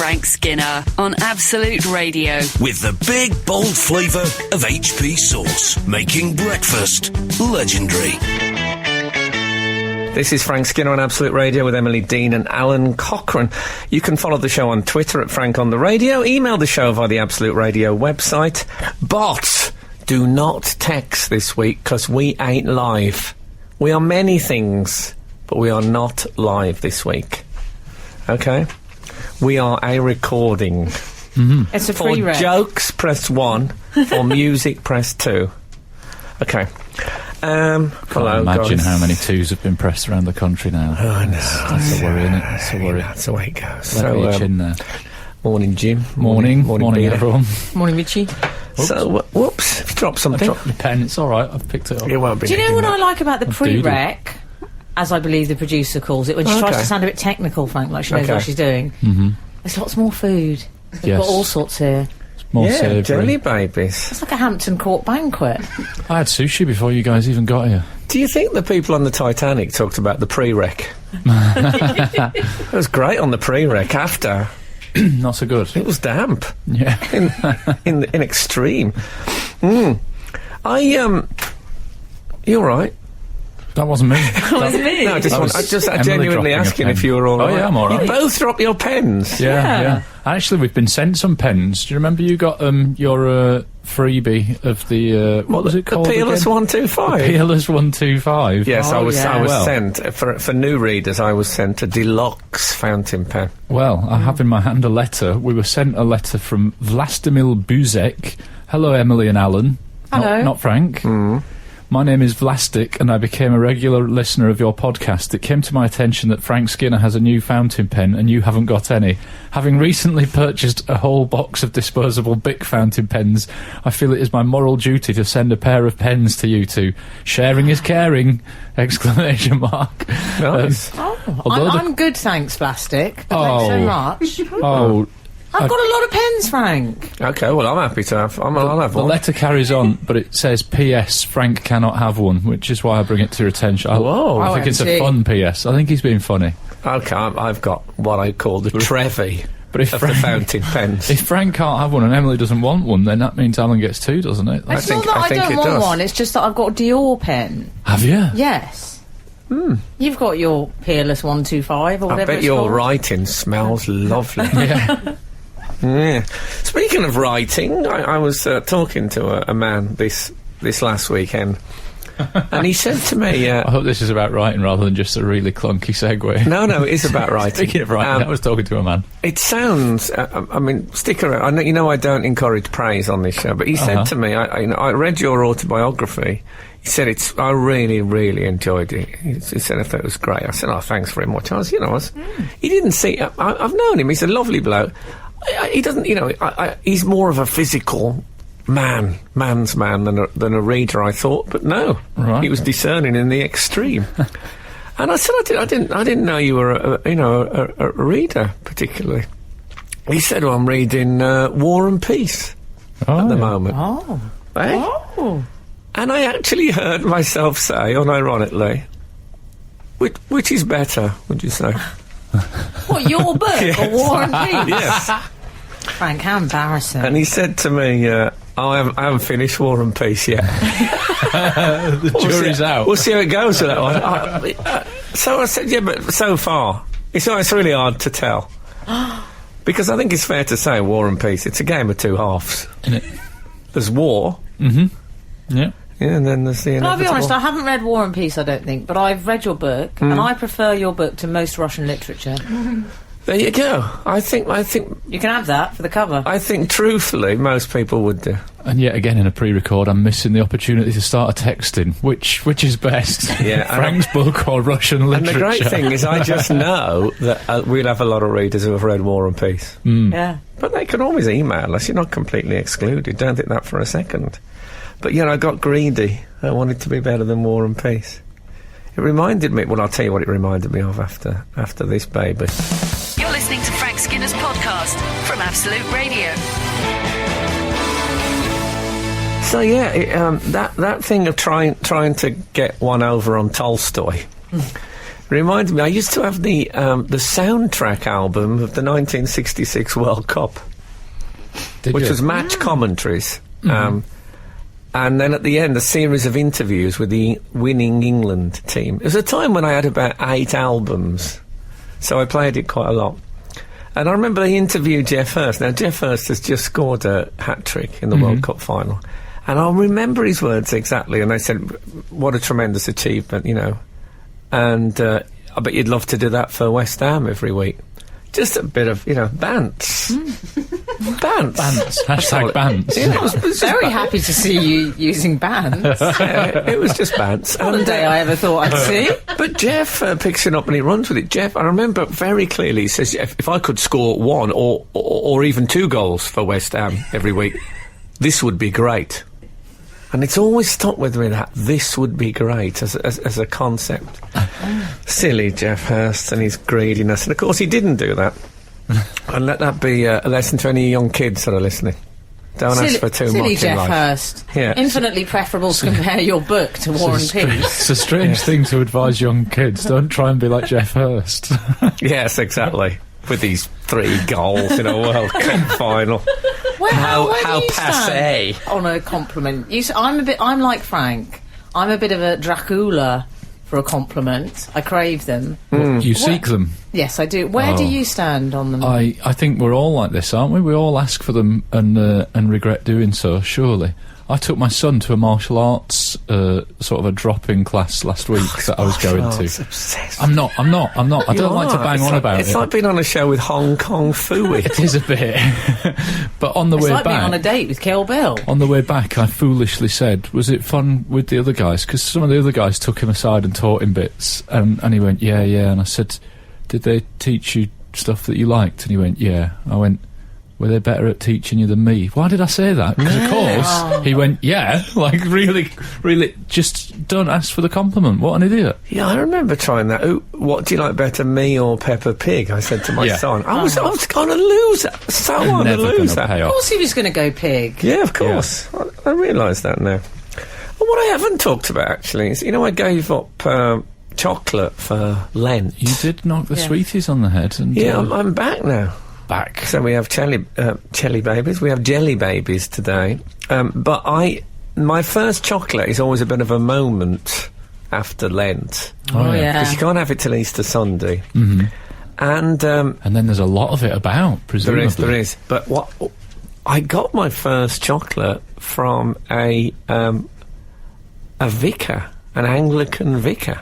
Frank Skinner on Absolute Radio. With the big, bold flavour of HP sauce, making breakfast legendary. This is Frank Skinner on Absolute Radio with Emily Dean and Alan Cochrane. You can follow the show on Twitter at Frank on the Radio. Email the show via the Absolute Radio website. But do not text this week because we ain't live. We are many things, but we are not live this week. Okay? We are a recording. Mm-hmm. It's a free For jokes, press 1. For music, press 2. Okay. Hello, imagine guys. how many 2s have been pressed around the country now. Oh, I know. That's a worry, isn't it? That's a worry. That's the way it goes. So, your chin there. Morning, Jim. Morning, Peter. everyone. Morning, Richie. So, whoops, you've dropped something. I dropped my pen. It's all right. I've picked it up. It won't be. Do you know what I like about the pre-rec, as I believe the producer calls it, when she tries to sound a bit technical, Frank, like she knows what she's doing? Mm-hmm. There's lots more food. We've got all sorts here. More savoury. Jelly babies. It's like a Hampton Court banquet. I had sushi before you guys even got here. Do you think the people on the Titanic talked about the pre-rec? It was great on the pre-rec. After, not so good. it was damp. Yeah. in extreme. You're right. That wasn't me. That wasn't me. No, I genuinely asking pen. if you were all right. Oh, yeah, I'm all right. You both dropped your pens. Yeah. Actually, we've been sent some pens. Do you remember you got your freebie of the what was it called? The Peerless again? 125. Peerless 125. Yes, I was Well, sent for new readers. I was sent a deluxe fountain pen. Well, I have in my hand a letter. We were sent a letter from Vlastimil Buzek. Hello, Emily and Alan. Hello. Not Frank. My name is Vlastik, and I became a regular listener of your podcast. It came to my attention that Frank Skinner has a new fountain pen, and you haven't got any. Having recently purchased a whole box of disposable Bic fountain pens, I feel it is my moral duty to send a pair of pens to you two. Sharing is caring! Exclamation mark. Nice. I'm good, thanks, Plastic. Thanks so much. I've got a lot of pens, Frank. Okay, well, I'm happy to have. I'll have The one. letter carries on, but it says P.S. Frank cannot have one, which is why I bring it to your attention. I think it's a fun P.S. I think he's being funny. Okay, I've got what I call the Trevi But if of Frank, the fountain pens. if Frank can't have one and Emily doesn't want one, then that means Alan gets two, doesn't it? It's not that I don't want one, it's just that I've got a Dior pen. Have you? Yes. You've got your Peerless 125 or whatever I bet your writing smells lovely. Yeah. Yeah. Speaking of writing, I was talking to a man this last weekend, and he said to me... I hope this is about writing rather than just a really clunky segue. No, it is about writing. Speaking of writing, I was talking to a man. It sounds... I mean, stick around. I know, I don't encourage praise on this show, but he said to me, I read your autobiography. He said, I really, really enjoyed it. He said, I thought it was great. I said, thanks very much. He didn't see... I've known him. He's a lovely bloke. He doesn't, he's more of a physical man's man than a reader, I thought. But no, he was discerning in the extreme. And I said, I didn't know you were a reader particularly. He said, I'm reading War and Peace at the moment. And I actually heard myself say, unironically, which is better, would you say? What, your book? Yes. Or War and Peace? Yes. Frank, how embarrassing. And he said to me, I haven't finished War and Peace yet. The jury's out. We'll see how it goes with that one. So I said, yeah, but so far, it's really hard to tell. Because I think it's fair to say War and Peace, it's a game of two halves. There's war. Yeah. Yeah, and then there's the I'll be inevitable. honest, I haven't read War and Peace, I don't think, but I've read your book, and I prefer your book to most Russian literature. There you go. I think You can have that for the cover. I think truthfully most people would do. And yet again in a pre-record I'm missing the opportunity to start a texting. Which is best? Yeah, Frank's book or Russian literature? And the great thing is I just know that we'll have a lot of readers who have read War and Peace. Yeah. But they can always email us. You're not completely excluded. Don't think that for a second. But, I got greedy. I wanted to be better than War and Peace. It reminded me... Well, I'll tell you what it reminded me of after this baby. You're listening to Frank Skinner's podcast from Absolute Radio. So, that thing of trying to get one over on Tolstoy... Reminds me, I used to have the soundtrack album of the 1966 World Cup, which was match commentaries. And then at the end, a series of interviews with the winning England team. It was a time when I had about 8 albums, so I played it quite a lot. And I remember they interviewed Geoff Hurst. Now, Geoff Hurst has just scored a hat-trick in the World Cup final. And I'll remember his words exactly. And they said, what a tremendous achievement, you know. And I bet you'd love to do that for West Ham every week. Just a bit of, you know, bants. Bants. Hashtag bants. Yeah, I was Very happy to see you using bands. Yeah, it was just bants. Not a day I ever thought I'd see. But Geoff picks it up and he runs with it. Geoff, I remember very clearly, he says, if I could score 1 or even 2 goals for West Ham every week, this would be great. And it's always stuck with me, that this would be great as a concept. Silly Geoff Hurst and his greediness. And of course he didn't do that. And let that be a lesson to any young kids that are listening. Don't ask for too much silly in Geoff life. Hurst. Yeah. Infinitely preferable to compare your book to War and Peace. It's a strange thing to advise young kids. Don't try and be like Geoff Hurst. Yes, exactly. With these 3 goals in a World Cup final. Well, where how do you passé. stand on a compliment? I'm like Frank. I'm a bit of a Dracula for a compliment. I crave them. You seek them. Yes, I do. Where do you stand on them? I think we're all like this, aren't we? We all ask for them and regret doing so, surely. I took my son to a martial arts sort of a drop-in class last week that I was going to. Obsessed. I'm not. I don't like to bang on about it. It's like being on a show with Hong Kong Phooey. It is a bit. But on the way it's like back... being on a date with Kill Bill. On the way back, I foolishly said, was it fun with the other guys? Because some of the other guys took him aside and taught him bits. And he went, yeah. And I said, did they teach you stuff that you liked? And he went, yeah. I went, were they better at teaching you than me? Why did I say that? Because of course, he went, yeah. Like, really, just don't ask for the compliment. What an idiot. Yeah, I remember trying that. What do you like better, me or Peppa Pig? I said to my son. I was going to lose it. So on to lose that. Of course he was going to go Pig. Yeah, of course. Yeah. I realise that now. Well, what I haven't talked about, actually, is, you know, I gave up chocolate for Lent. You did knock the sweeties on the head. And yeah, I'm back now. Back. So we have jelly babies. We have jelly babies today. But my first chocolate is always a bit of a moment after Lent. Oh yeah. Because you can't have it till Easter Sunday. And then there's a lot of it about, presumably. There is. But I got my first chocolate from a vicar, an Anglican vicar.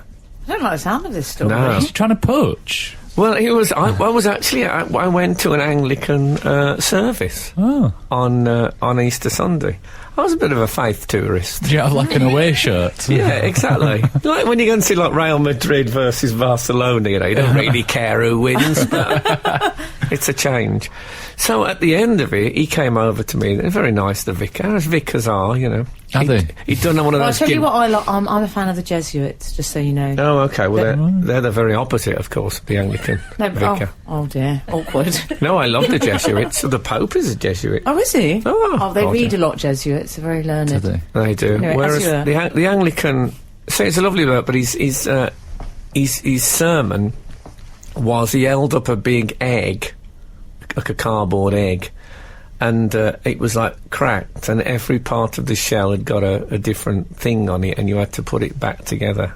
I don't like the sound of this story. No. He's trying to poach. Well, I was actually. I went to an Anglican service on Easter Sunday. I was a bit of a faith tourist. Did you have like an away shirt? Yeah, exactly. Like when you go and see like Real Madrid versus Barcelona, you know, you don't really care who wins, but it's a change. So at the end of it, he came over to me. They're very nice, the vicar, as vicars are, you know. Are they? He'd done one of those. I'll tell you what I like. I'm a fan of the Jesuits, just so you know. Oh, okay. Well, they're the very opposite, of course, of the Anglican vicar. Oh dear, awkward. No, I love the Jesuits. The Pope is a Jesuit. Oh, is he? Oh, they read a lot, Jesuits. They're very learned. Do they? They do. Anyway, whereas the Anglican, so it's a lovely word, but his sermon was he held up a big egg, like a cardboard egg, and it was like cracked, and every part of the shell had got a different thing on it, and you had to put it back together.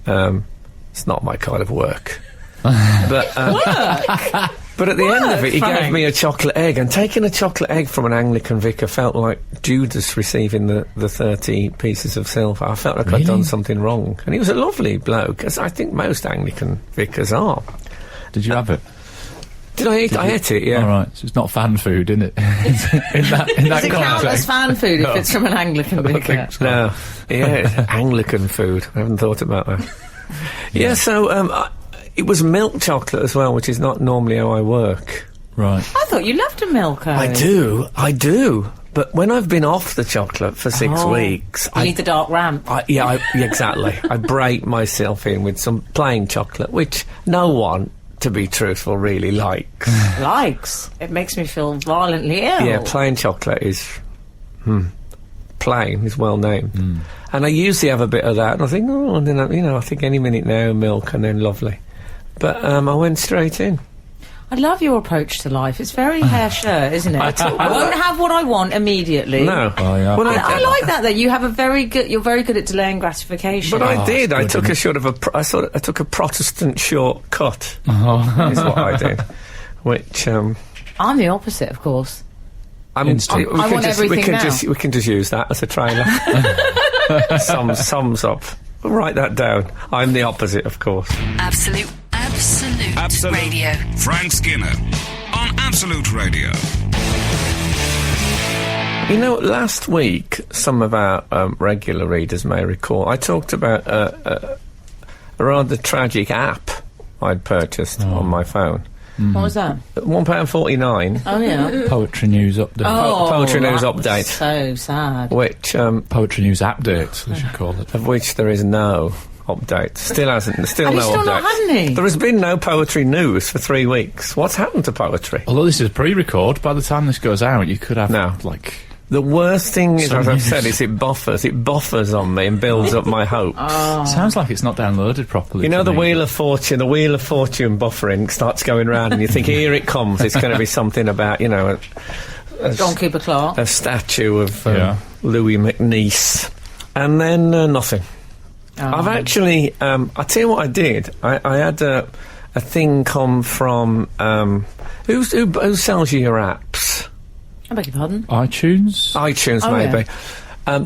It's not my kind of work. But at the end of it, he gave me a chocolate egg, and taking a chocolate egg from an Anglican vicar felt like Judas receiving the 30 pieces of silver. I felt like I'd done something wrong. And he was a lovely bloke, as I think most Anglican vicars are. Did you have it? Did I eat? I ate it, yeah. All right, so it's not fan food, is it? in that Does it count as fan food if it's from an Anglican vicar? No. Yeah, it's Anglican food. I haven't thought about that. Yeah, so it was milk chocolate as well, which is not normally how I work. Right. I thought you loved a Milko. I do. But when I've been off the chocolate for 6 weeks... You need the dark ramp. Exactly. I break myself in with some plain chocolate, which no one, to be truthful, really likes. Likes? It makes me feel violently ill. Yeah, plain chocolate is... plain, is well named. And I usually have a bit of that, and I think, oh, and then, I think any minute now, milk, and then lovely. But I went straight in. I love your approach to life. It's very hair shirt, isn't it? I won't have what I want immediately. No. Oh, yeah. Well, I like that. Though you have you're very good at delaying gratification. But I did. I good, took isn't I took a Protestant shortcut. Is what I did. Which I'm the opposite, of course. I want everything now. We can just use that as a trailer. Sums up. Write that down. I'm the opposite, of course. Absolute Radio. Frank Skinner on Absolute Radio. Last week, some of our regular readers may recall, I talked about a rather tragic app I'd purchased on my phone. What was that? £1.49. Oh, yeah. Poetry News Update. Poetry News that was Update. So sad. Which, Poetry News Update, they should call it. of which there is no update. Still Have no you still update. not had any? There has been no poetry news for 3 weeks. What's happened to poetry? Although this is pre-record, by the time this goes out, you could have, No. like... The worst thing is, Some as I've news. said, is it buffers on me and builds up my hopes. Sounds like it's not downloaded properly. The to me. Wheel of Fortune buffering starts going round and you think, here it comes, it's going to be something about, John Cooper Clarke. a statue of Yeah. Louis McNeice. And then nothing. I've actually, I'll tell you what I did. I had a thing come from, who sells you your apps? I beg your pardon? iTunes? iTunes, Oh, maybe.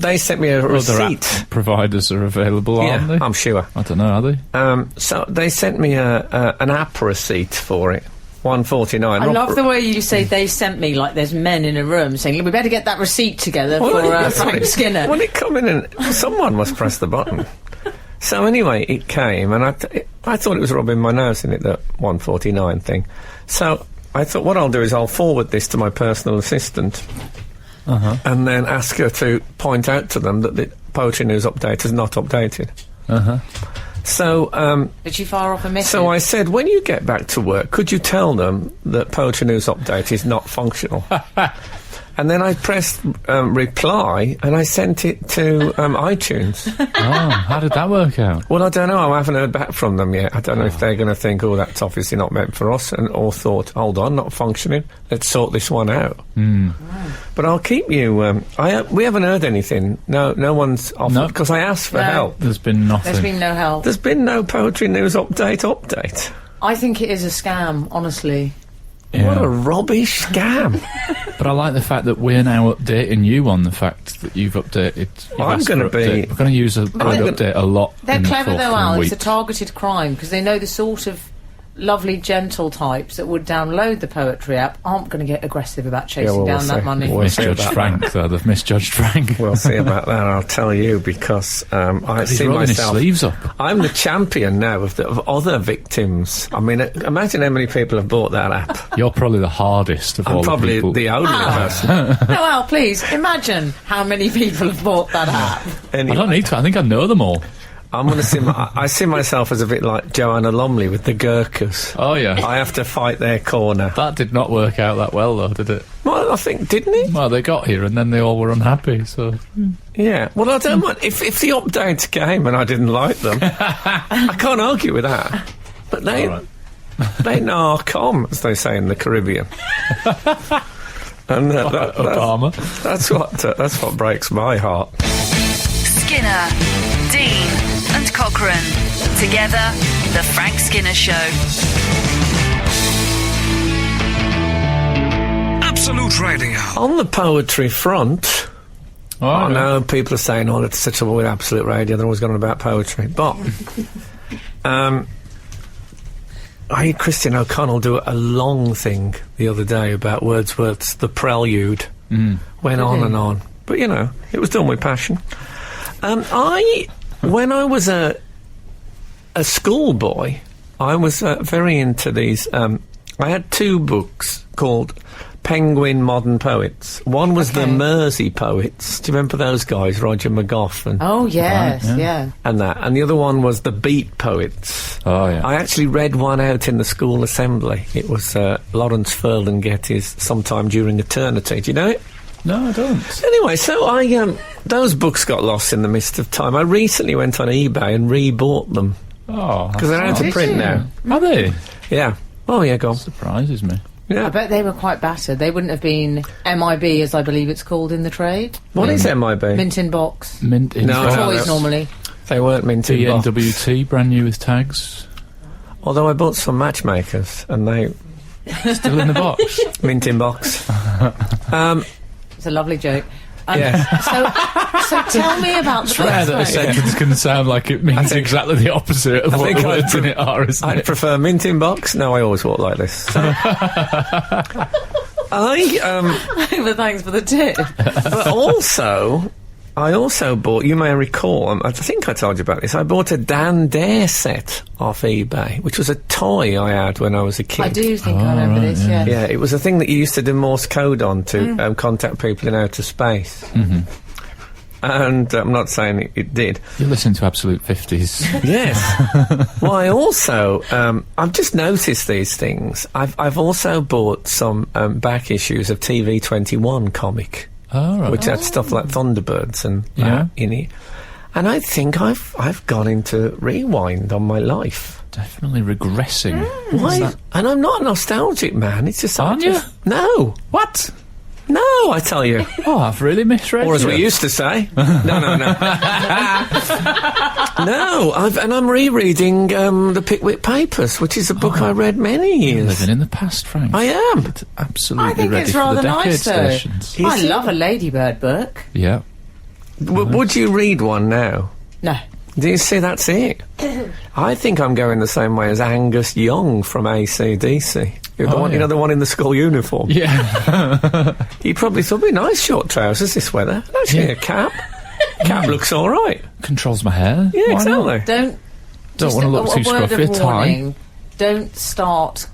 They sent me a Other receipt. app providers are available, aren't Yeah, they? I'm sure. I don't know, are they? So they sent me an app receipt for it, $1.49. I love the way you say they sent me like there's men in a room saying, look, we better get that receipt together for that's what Frank Skinner. When it come in, and someone must press the button. So anyway, it came, and I thought it was rubbing my nose in it, that $1.49 thing. So I thought, what I'll do is I'll forward this to my personal assistant, and then ask her to point out to them that the Poetry News Update is not updated. So, Did she fire off a message? so I said, when you get back to work, could you tell them that Poetry News Update is not functional? And then I pressed reply, and I sent it to iTunes. Oh, how did that work out? Well, I don't know. I haven't heard back from them yet. I don't know if they're going to think, oh, that's obviously not meant for us, or thought, hold on, not functioning. Let's sort this one out. But I'll keep you. We haven't heard anything. No one's offered, No. because I asked for No. help. There's been nothing. There's been no help. There's been no Poetry News update. I think it is a scam, honestly. Yeah. What a rubbish scam. But I like the fact that we're now updating you on the fact that you've updated. I'm going gonna to We're going to use the word gonna- update a lot. They're in the clever though, forthcoming Al. It's a weeks. targeted crime because they know the sort of lovely, gentle types that would download the poetry app aren't going to get aggressive about chasing we'll down that see. money. We'll see Misjudged about Frank, though. They've misjudged Frank. We'll see about that, I'll tell you, because I He's see rolling his myself... sleeves up. I'm the champion now of other victims. I mean, imagine how many people have bought that app. You're probably the hardest of I'm all the probably people. the only person. No, Al, please imagine how many people have bought that app. Anyway, I don't need to. I think I know them all. I'm going to see. I see myself as a bit like Joanna Lumley with the Gurkhas. Oh, yeah. I have to fight their corner. That did not work out that well, though, did it? Well, I think, didn't it? Well, they got here and then they all were unhappy, so... Yeah. Well, I don't mind. If the updates came and I didn't like them, I can't argue with that. But they, All right. they narc on, as they say in the Caribbean. And Obama. that's what breaks my heart. Skinner, Dean, and Cochrane. Together, The Frank Skinner Show. Absolute Radio. On the poetry front, Oh, I yeah. know people are saying, oh, that's such a with Absolute Radio, they're always going on about poetry. But I heard Christian O'Connell do a long thing the other day about Wordsworth's The Prelude. Went on and on. But, you know, it was done with passion. When I was a schoolboy, I was very into these. I had two books called Penguin Modern Poets. One was the Mersey Poets. Do you remember those guys, Roger McGough and, Oh, yes, Right, yeah. and that? And the other one was the Beat Poets. Oh, yeah. I actually read one out in the school assembly. It was Lawrence Ferlinghetty's Sometime During Eternity. Do you know it? No, I don't. Anyway, so those books got lost in the mist of time. I recently went on eBay and rebought them Oh, because they're out of print now. Are they? Yeah. Oh yeah, go on. Surprises me. Yeah. I bet they were quite battered. They wouldn't have been MIB, as I believe it's called in the trade. What is MIB? Mint in box. Mint in No, box. no, Toys normally. They weren't mint in box. BNWT, brand new with tags. Although I bought some Matchmakers and they Still in the box. mint in box. It's a lovely joke. Yeah. So tell me about the It's rare that a books, mate. sentence can sound like it means exactly the opposite of what think the I'd words in it are, isn't I'd it? prefer mint in box. No, I always walk like this. So. But thanks for the tip. But I also bought, you may recall, I think I told you about this, I bought a Dan Dare set off eBay, which was a toy I had when I was a kid. I do think I remember right, this, yeah. Yeah, it was a thing that you used to do Morse code on to contact people in outer space. Mm-hmm. And I'm not saying it did. You listen to Absolute 50s. Yes. Well, I also, I've just noticed these things. I've also bought some back issues of TV21 comic. Oh, right. Which had stuff like Thunderbirds and Yeah. that in it. And I think I've gone into rewind on my life. Definitely regressing. Why? And I'm not a nostalgic man. It's just Aren't I just, No, What? no, I tell you. Oh, I've really misread Or as you. we used to say. No. No, I'm rereading the Pickwick Papers, which is a book I read many years. Living in the past, Frank. I am. It's absolutely I think ready it's for rather the decade nice, though. stations. Is I it? love a Ladybird book. Yeah. Would you read one now? No. Do you see, that's it? I think I'm going the same way as Angus Young from AC/DC. The one, yeah. the one in the school uniform. Yeah. He probably thought, it'd be nice short trousers this weather. Actually, a cap. Cap looks all right. Controls my hair. Yeah, Why not? exactly. Don't Don't want to look too a word scruffy. of A tie. warning. Don't start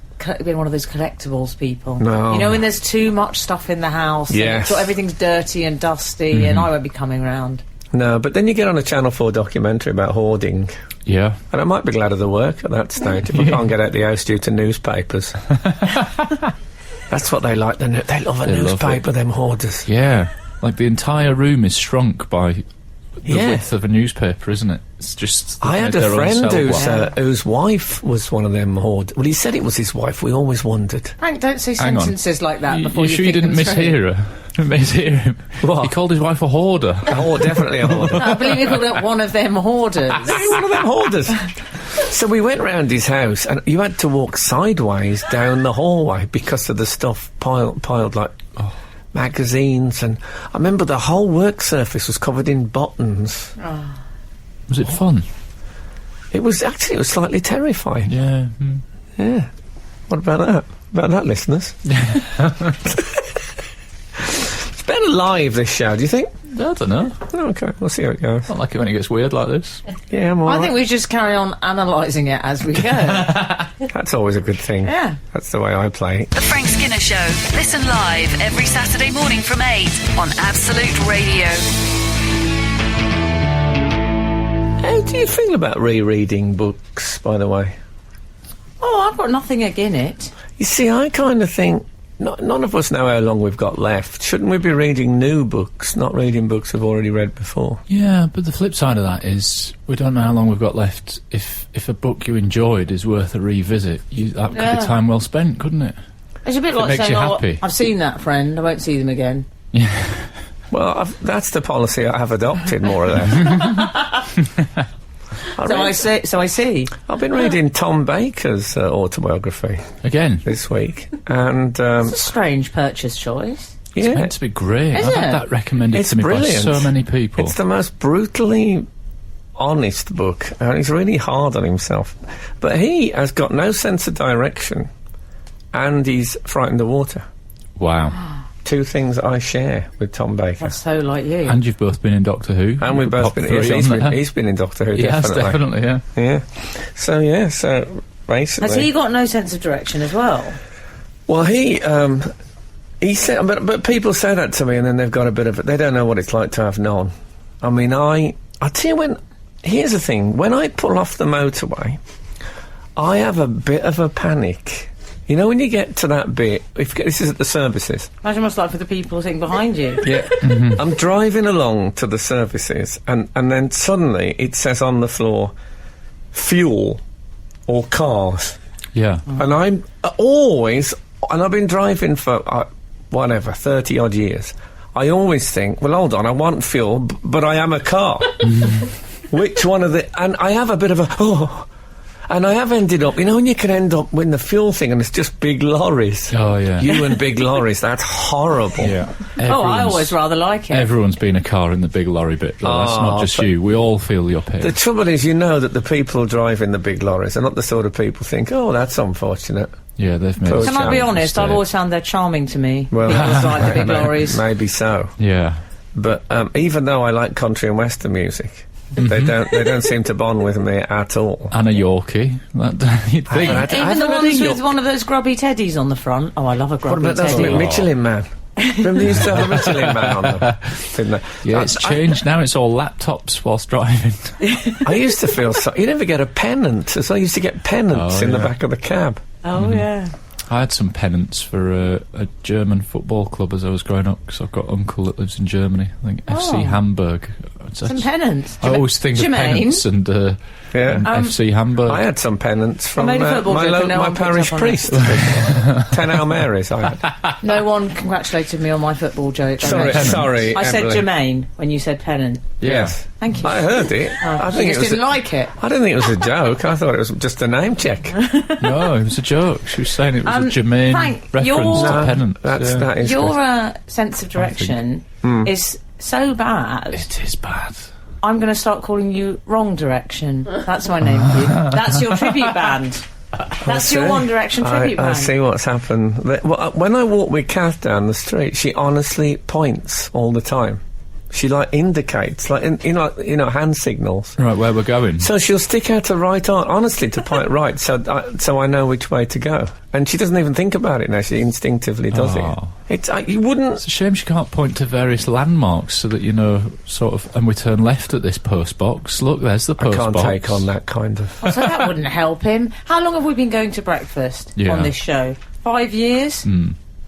being one of those collectibles people. No. You know when there's too much stuff in the house. Yes. So everything's dirty and dusty, and I won't be coming round. No, but then you get on a Channel 4 documentary about hoarding, Yeah. and I might be glad of the work at that stage if I can't get out the house due to newspapers. That's what they like. They love a They love newspaper, them hoarders. Yeah. Like the entire room is shrunk by the Yeah. width of a newspaper, isn't it? It's just... I had their a own friend cell block. whose wife was one of them hoarders. Well, he said it was his wife. We always wondered. Frank, don't say Hang on. sentences like that You, before you you sure you think didn't them through. mishear her? Mishear him? What? He called his wife a hoarder. Oh, definitely a hoarder. I believe you called it one of them hoarders. One of them hoarders. So we went round his house, and you had to walk sideways down the hallway because of the stuff piled like magazines, and I remember the whole work surface was covered in buttons. Was it fun? It was slightly terrifying. Yeah. Yeah. What about that? About that, listeners? It's better live, this show, do you think? I don't know. Oh, okay, we'll see how it goes. I like it when it gets weird like this. Yeah, I'm all I right. think we just carry on analysing it as we go. That's always a good thing. Yeah. That's the way I play it. The Frank Skinner Show. Listen live every Saturday morning from 8 on Absolute Radio. How do you feel about rereading books, by the way? Oh, I've got nothing against it. You see, I kind of think none of us know how long we've got left. Shouldn't we be reading new books, not reading books we've already read before? Yeah, but the flip side of that is we don't know how long we've got left. If a book you enjoyed is worth a revisit, that could Yeah. be time well spent, couldn't it? It's a bit If it like makes saying, you "Oh, happy." I've seen that friend. I won't see them again." Well, that's the policy I have adopted, more or less. So I see. I've been reading Tom Baker's autobiography Again, this week, and It's a strange purchase choice. it's yeah, meant to be great. Is I've had it? that recommended It's to me brilliant. by so many people. it's the most brutally honest book, and he's really hard on himself. But he has got no sense of direction, and he's frightened of water. Wow. Two things I share with Tom Baker. That's so like you. And you've both been in Doctor Who. And we've both Pop been. three Yes, on there. he's been in Doctor Who. He has, Definitely. definitely, yeah. Yeah. So basically. Has he got no sense of direction as well? Well, he said, but people say that to me, and then they've got a bit of it. They don't know what it's like to have none. I mean, I tell you here's the thing: when I pull off the motorway, I have a bit of a panic You know, when you get to that bit, this is at the services. Imagine what it's like for the people sitting behind you. Yeah. I'm driving along to the services, and then suddenly it says on the floor, fuel or cars. Yeah. And I'm always, and I've been driving for, 30 odd years. I always think, well, hold on, I want fuel, but I am a car. Which one of the, and I have a bit of and I have ended up, you know, when you can end up with the fuel thing and it's just big lorries. Oh, yeah. You and big lorries, that's horrible. Yeah. I always rather like it. Everyone's been a car in the big lorry bit. Though. That's not just you. We all feel your pain. The trouble is, you know that the people driving the big lorries are not the sort of people think, oh, that's unfortunate. Yeah, they've made. Can I be honest? I've always found they're charming to me. People drive the big lorries. Maybe so. Yeah. But even though I like country and western music, they don't seem to bond with me at all. And a Yorkie. You'd think. Even the ones with one of those grubby teddies on the front. Oh, I love a grubby What about teddy. those Michelin Man? Remember they used to have a Michelin Man on them, didn't they? Yeah, it's changed now. It's all laptops whilst driving. I used to feel you never get a pennant, so I used to get pennants in the back of the cab. Oh, yeah. I had some pennants for a German football club as I was growing up, because I've got an uncle that lives in Germany. I think FC Hamburg. Some pennants. I always think of pennants and FC Hamburg. I had some pennants from made a football joke and no my one picked parish up on priest. 10 Hail Marys I had. No one congratulated me on my football joke. Sorry, I said Emily. Jermaine when you said pennant. Yes. Thank you. I heard it. I think You it just was didn't like it. I didn't think it was a joke. I thought it was just a name check. No, it was a joke. She was saying it was a Jermaine Frank, reference to pennant. That is Your sense of direction is so bad. It is bad. I'm going to start calling you Wrong Direction. That's my name for you. That's your tribute band. That's your One Direction tribute band. I see what's happened. When I walk with Kath down the street, she honestly points all the time. She indicates, hand signals. Right, where we're going. So she'll stick out her right arm, honestly, to point right, so I know which way to go. And she doesn't even think about it now. She instinctively does it. You wouldn't. It's a shame she can't point to various landmarks so that you know, sort of. And we turn left at this post box. Look, there's the post box. I can't take on that kind of. So that wouldn't help him. How long have we been going to breakfast on this show? 5 years.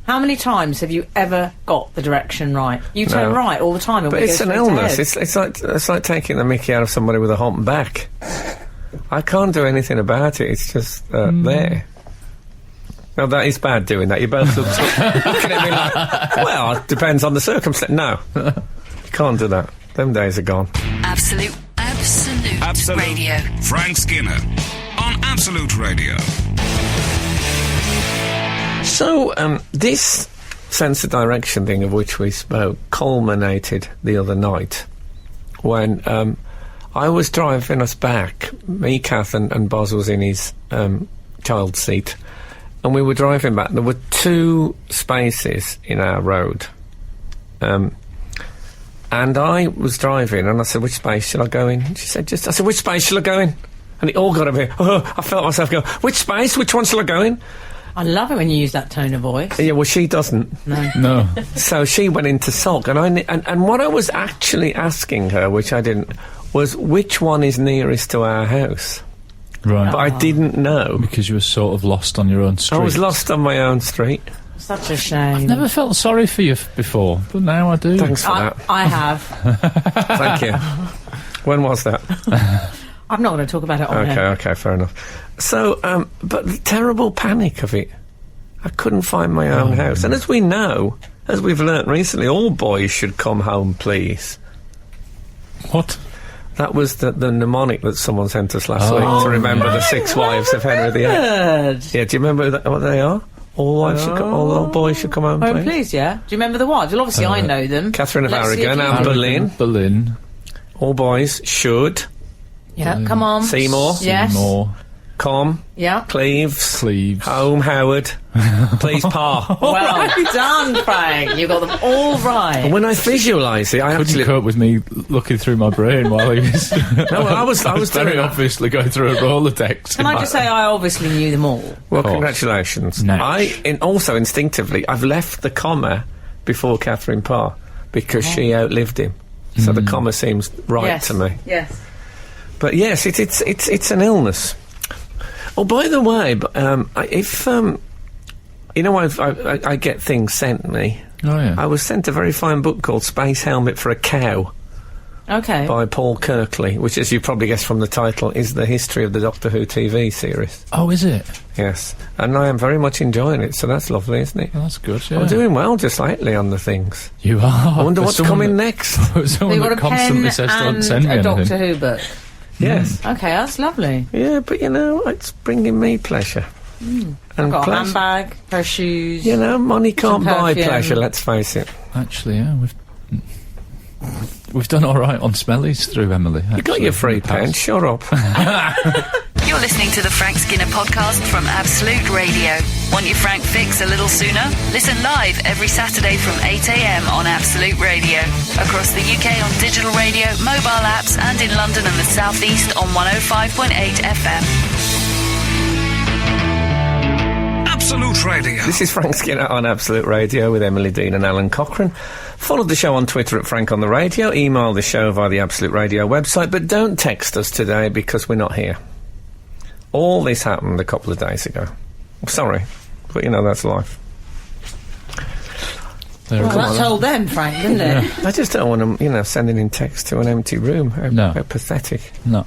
How many times have you ever got the direction right? You turn right all the time. But it's an illness. It's like taking the mickey out of somebody with a hump back. I can't do anything about it. It's just there. No, that is bad doing that. You both look looking at me like, well, it depends on the circumstance. No, you can't do that. Them days are gone. Absolute Radio. Frank Skinner on Absolute Radio. So, this sense of direction thing of which we spoke culminated the other night when I was driving us back. Me, Kath and Boz was in his child seat, and we were driving back. There were 2 spaces in our road. And I was driving, and I said, which space shall I go in? She said, I said, which space shall I go in? And it all got a bit, I felt myself go, which space? Which one shall I go in? I love it when you use that tone of voice. Yeah, well, she doesn't. No. So she went into sulk, and what I was actually asking her, which I didn't, was which one is nearest to our house? Right. But I didn't know. Because you were sort of lost on your own street. I was lost on my own street. Such a shame. Never felt sorry for you before, but now I do. Thanks for that. I have. Thank you. When was that? I'm not going to talk about it on air. Okay, fair enough. So, but the terrible panic of it. I couldn't find my own house. And as we know, as we've learnt recently, all boys should come home, please. What? That was the mnemonic that someone sent us last week to remember the 6 wives of Henry VIII. Yeah, do you remember what they are? All boys should come home, please. Home, please, yeah. Do you remember the wives? Well, obviously I know them. Catherine of Let's see if Aragon, you Anne know. Boleyn. All boys should. Yeah, come on. Seymour. Yes. Seymour. Com. Yeah. Cleves. Cleves. Home, Howard. Please, Pa. Well done, Frank. You got them all right. When I visualise it, I Couldn't actually... cope with me looking through my brain while he was... No, well, I was very doing that. obviously going through a Rolodex. Can I just say I obviously knew them all? Well, course. congratulations. Nice. Also instinctively, I've left the comma before Catherine Parr because she outlived him. So the comma seems right to me. Yes. But yes, it's an illness. Oh, by the way, if You know, I get things sent me. Oh, yeah. I was sent a very fine book called Space Helmet for a Cow. Okay. By Paul Kirkley, which, as you probably guessed from the title, is the history of the Doctor Who TV series. Oh, is it? Yes. And I am very much enjoying it, so that's lovely, isn't it? Oh, that's good, yeah. I'm doing well just lately on the things. You are. I wonder what's coming next. Someone that constantly says, don't send me a anything. Doctor Who book. Yes. Okay, that's lovely. Yeah, but, you know, it's bringing me pleasure. And I've got a pleasure. handbag, pair of shoes. You know, money can't some buy perfume. pleasure, let's face it. Actually, yeah, we've done all right on Smellies through Emily. You got your free pen, shut up. You're listening to the Frank Skinner podcast from Absolute Radio. Want your Frank fix a little sooner? Listen live every Saturday from 8 a.m. on Absolute Radio. Across the UK on digital radio, mobile apps, and in London and the South East on 105.8 FM. Absolute Radio. This is Frank Skinner on Absolute Radio with Emily Dean and Alan Cochrane. Follow the show on Twitter at Frank on the Radio. Email the show via the Absolute Radio website, but don't text us today because we're not here. All this happened a couple of days ago. I'm sorry, but you know, that's life. Well, that told them, Frank, didn't it? I just don't want them, you know, sending in text to an empty room. How pathetic. No.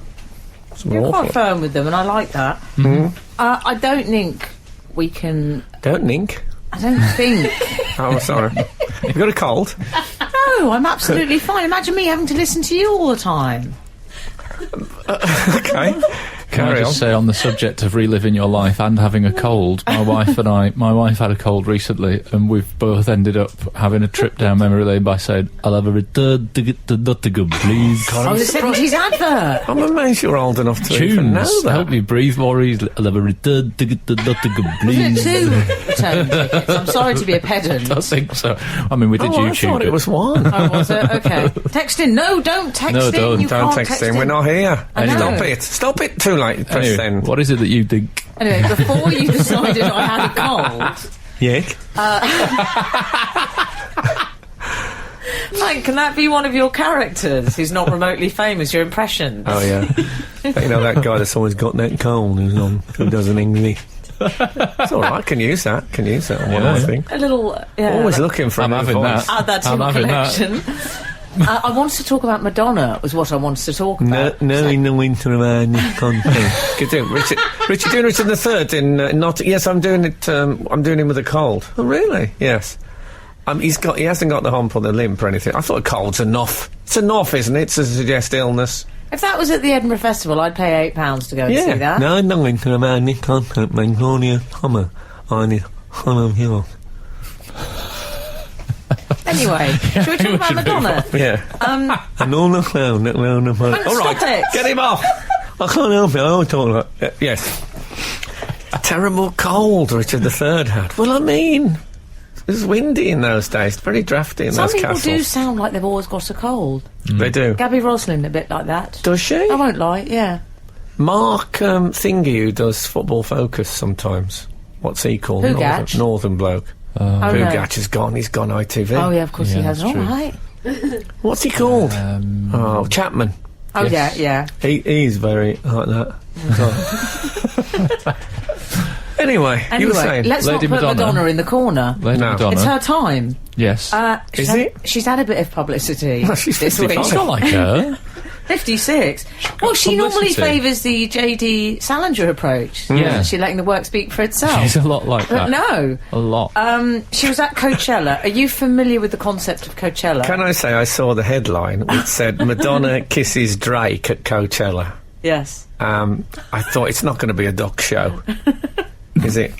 You're quite firm with them, and I like that. Mm-hmm. I don't think we can... Don't nink. I don't think... Oh, sorry. You got a cold? No, I'm absolutely fine. Imagine me having to listen to you all the time. Okay. Can I Carry on. just say, on the subject of reliving your life and having a cold, my wife had a cold recently, and we've both ended up having a trip down memory lane by saying, "I'll have a return ticket to Nottingham, please." Oh, the 70s advert! I'm amazed you're old enough to even know Tunes, that. help me breathe more easily. I'll have a return ticket to Nottingham, Wasn't please. it 2 return tickets? I'm sorry to be a pedant. I think so. I mean, we did I YouTube thought it was one. Oh, was it? Okay. Text in. No, don't text No, in. don't. You Don't can't text in. We're not here. I know. Stop it. Stop it. Too late. Press Anyway, send. what is it that you think? Anyway, before you decided I had a cold, Yeah. Frank, can that be one of your characters who's not remotely famous, your impression? Oh, yeah. You know that guy that's always got that cold who doesn't English. It's all right. I can use that. Can use that on one more thing. A little... Yeah, Always looking for I'm a new having voice. that. add that to I'm your having that. collection. I wanted to talk about Madonna, was what I wanted to talk about. No, in the winter of our content. Good doing Richard doing Richard III in not. Yes, I'm doing it. I'm doing him with a cold. Oh, really? Yes. He hasn't got the hump or the limp or anything. I thought a cold's enough. It's enough, isn't it, to suggest illness? If that was at the Edinburgh Festival, I'd pay £8 to go and see that. No, in the winter of our content, Magnolia Hummer on it. Anyway, should we talk about Madonna? Yeah. And all the clown that round the Frank, all right, stop it. get him off. I can't help it. I'll talk like yes. A terrible cold Richard III had. Well, I mean, it was windy in those days, very drafty in Some those people castles. do sound like they've always got a cold. They do. Gabby Roslin, a bit like that. Does she? I won't lie, yeah. Mark Thingy, who does Football Focus sometimes. What's he called? Hugach? Northern bloke. Oh, no. Hugach has gone. He's gone ITV. Oh, yeah, of course he has. that's All true. right. What's he called? Chapman. Oh, Yes. yeah. He's very like that. Anyway, you were saying. Let's Lady not put Madonna. Madonna in the corner. Lady No. Madonna. It's her time. Yes. Is it? She's had a bit of publicity She's this 55. week. It's not like her. 56. Well, she normally publicity. favours the J.D. Salinger approach. Yeah. She's letting the work speak for itself. She's a lot like But that. no. A lot. She was at Coachella. Are you familiar with the concept of Coachella? Can I say I saw the headline which said Madonna kisses Drake at Coachella. Yes. I thought it's not going to be a doc show, is it?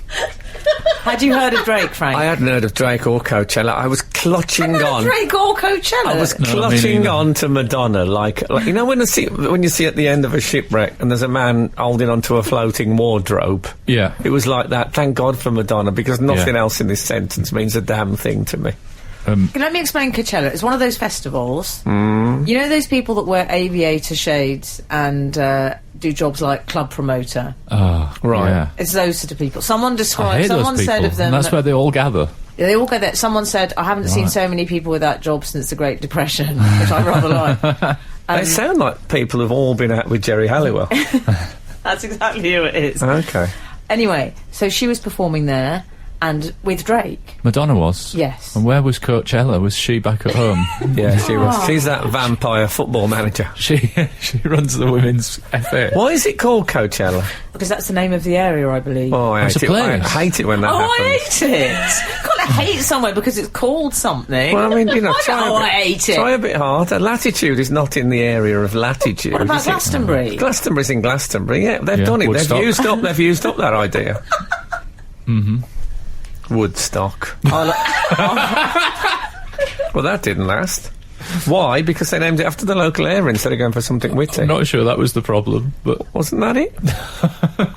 Had you heard of Drake, Frank? I hadn't heard of Drake or Coachella. I was clutching on. Drake or Coachella? I was No, me clutching neither. on to Madonna, like you know when you see at the end of a shipwreck and there's a man holding onto a floating wardrobe. Yeah. It was like that. Thank God for Madonna, because nothing Yeah. else in this sentence means a damn thing to me. Let me explain Coachella. It's one of those festivals. You know those people that wear aviator shades and do jobs like club promoter? Oh, Right. Yeah. It's those sort of people. Someone I described. hate Someone those people. said of them. And that's where they all gather. Yeah, they all go there. Someone said, "I haven't seen so many people with that job since the Great Depression," which I rather like. They sound like people who've all been out with Jerry Halliwell. That's exactly who it is. Okay. Anyway, so she was performing there, and with Drake. Madonna was? Yes. And where was Coachella? Was she back at home? Yeah, she was. She's that vampire football manager. She runs the women's FA. Why is it called Coachella? Because that's the name of the area, I believe. Oh, I It's hate a it. I place. hate it when that happens. I hate it. Can't hate somewhere because it's called something. Well, I mean, you know, I hate it. Try a bit harder. Latitude is not in the area of latitude. What about is it? Glastonbury? Glastonbury's in Glastonbury. Yeah, they've done it. Woodstock. They've used up that idea. Woodstock. Well, that didn't last. Why? Because they named it after the local area instead of going for something witty. I'm not sure that was the problem, but Wasn't that it?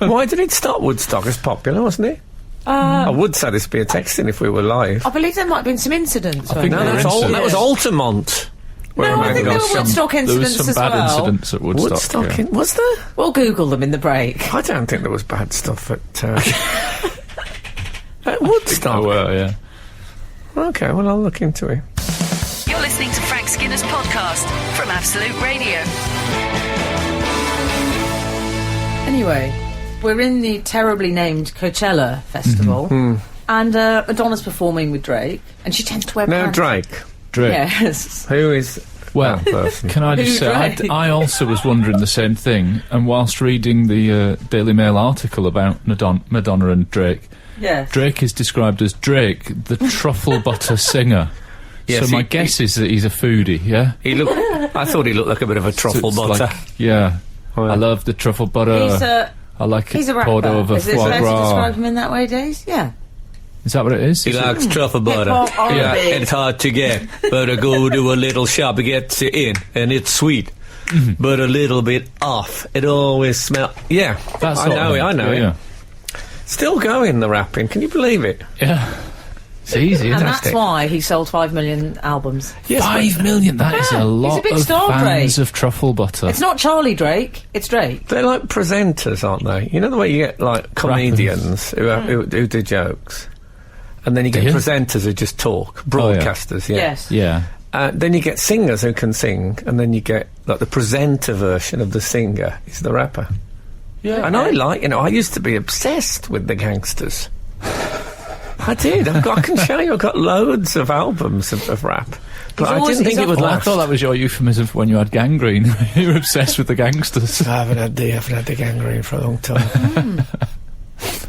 Why did it stop? Woodstock? It's popular, wasn't it? I would say this would be a texting if we were live. I believe there might have been some incidents. think No, there that were was Altamont. Where No, I think there were Woodstock there was incidents some as bad well. incidents at Woodstock. Woodstock. yeah. Was there? We'll Google them in the break. I don't think there was bad stuff at Woodstock. Oh, well, yeah. Okay, well, I'll look into it. You're listening to Frank Skinner's podcast from Absolute Radio. Anyway, we're in the terribly named Coachella Festival, and Madonna's performing with Drake, and she tends to wear No, pants. Drake. Drake. Yes. Who is Well, that person? can I just Who, say, Drake? I also was wondering the same thing, and whilst reading the Daily Mail article about Madonna and Drake, Yes. Drake is described as Drake, the truffle butter singer. Yes, so my he- guess is that he's a foodie, yeah? I thought he looked like a bit of a truffle So it's butter. like- yeah. Well, I love the truffle butter. He's I like he's a it rapper. poured over Is it foie fair to describe gras. him in that way, Days? Yeah. Is that what it is? He Is it- likes truffle butter. Hip-hop R&B. Yeah, it's hard to get, but I go to a little shop, it gets it in, and it's sweet, but a little bit off. It always smells. Yeah, That I sort know of it. thing. I know yeah, it. Still going, the rapping. Can you believe it? Yeah. It's easy, And isn't that's it? why he sold 5 million albums. Yes, 5 million, that is Yeah, a he's a lot big of star, fans Drake. of truffle butter. It's not Charlie Drake, it's Drake. they're like presenters, aren't they? You know the way you get like comedians who do jokes, and then you get Do you? presenters who just talk, broadcasters. Yeah. Yes. Yeah. Then you get singers who can sing, and then you get like the presenter version of the singer is the rapper. Yeah. And I like, I used to be obsessed with the gangsters. I did. I can show you. I've got loads of albums of rap, but I didn't think it would Well, I last. thought that was your euphemism for when you had gangrene. You were obsessed with the gangsters. I haven't had the gangrene for a long time.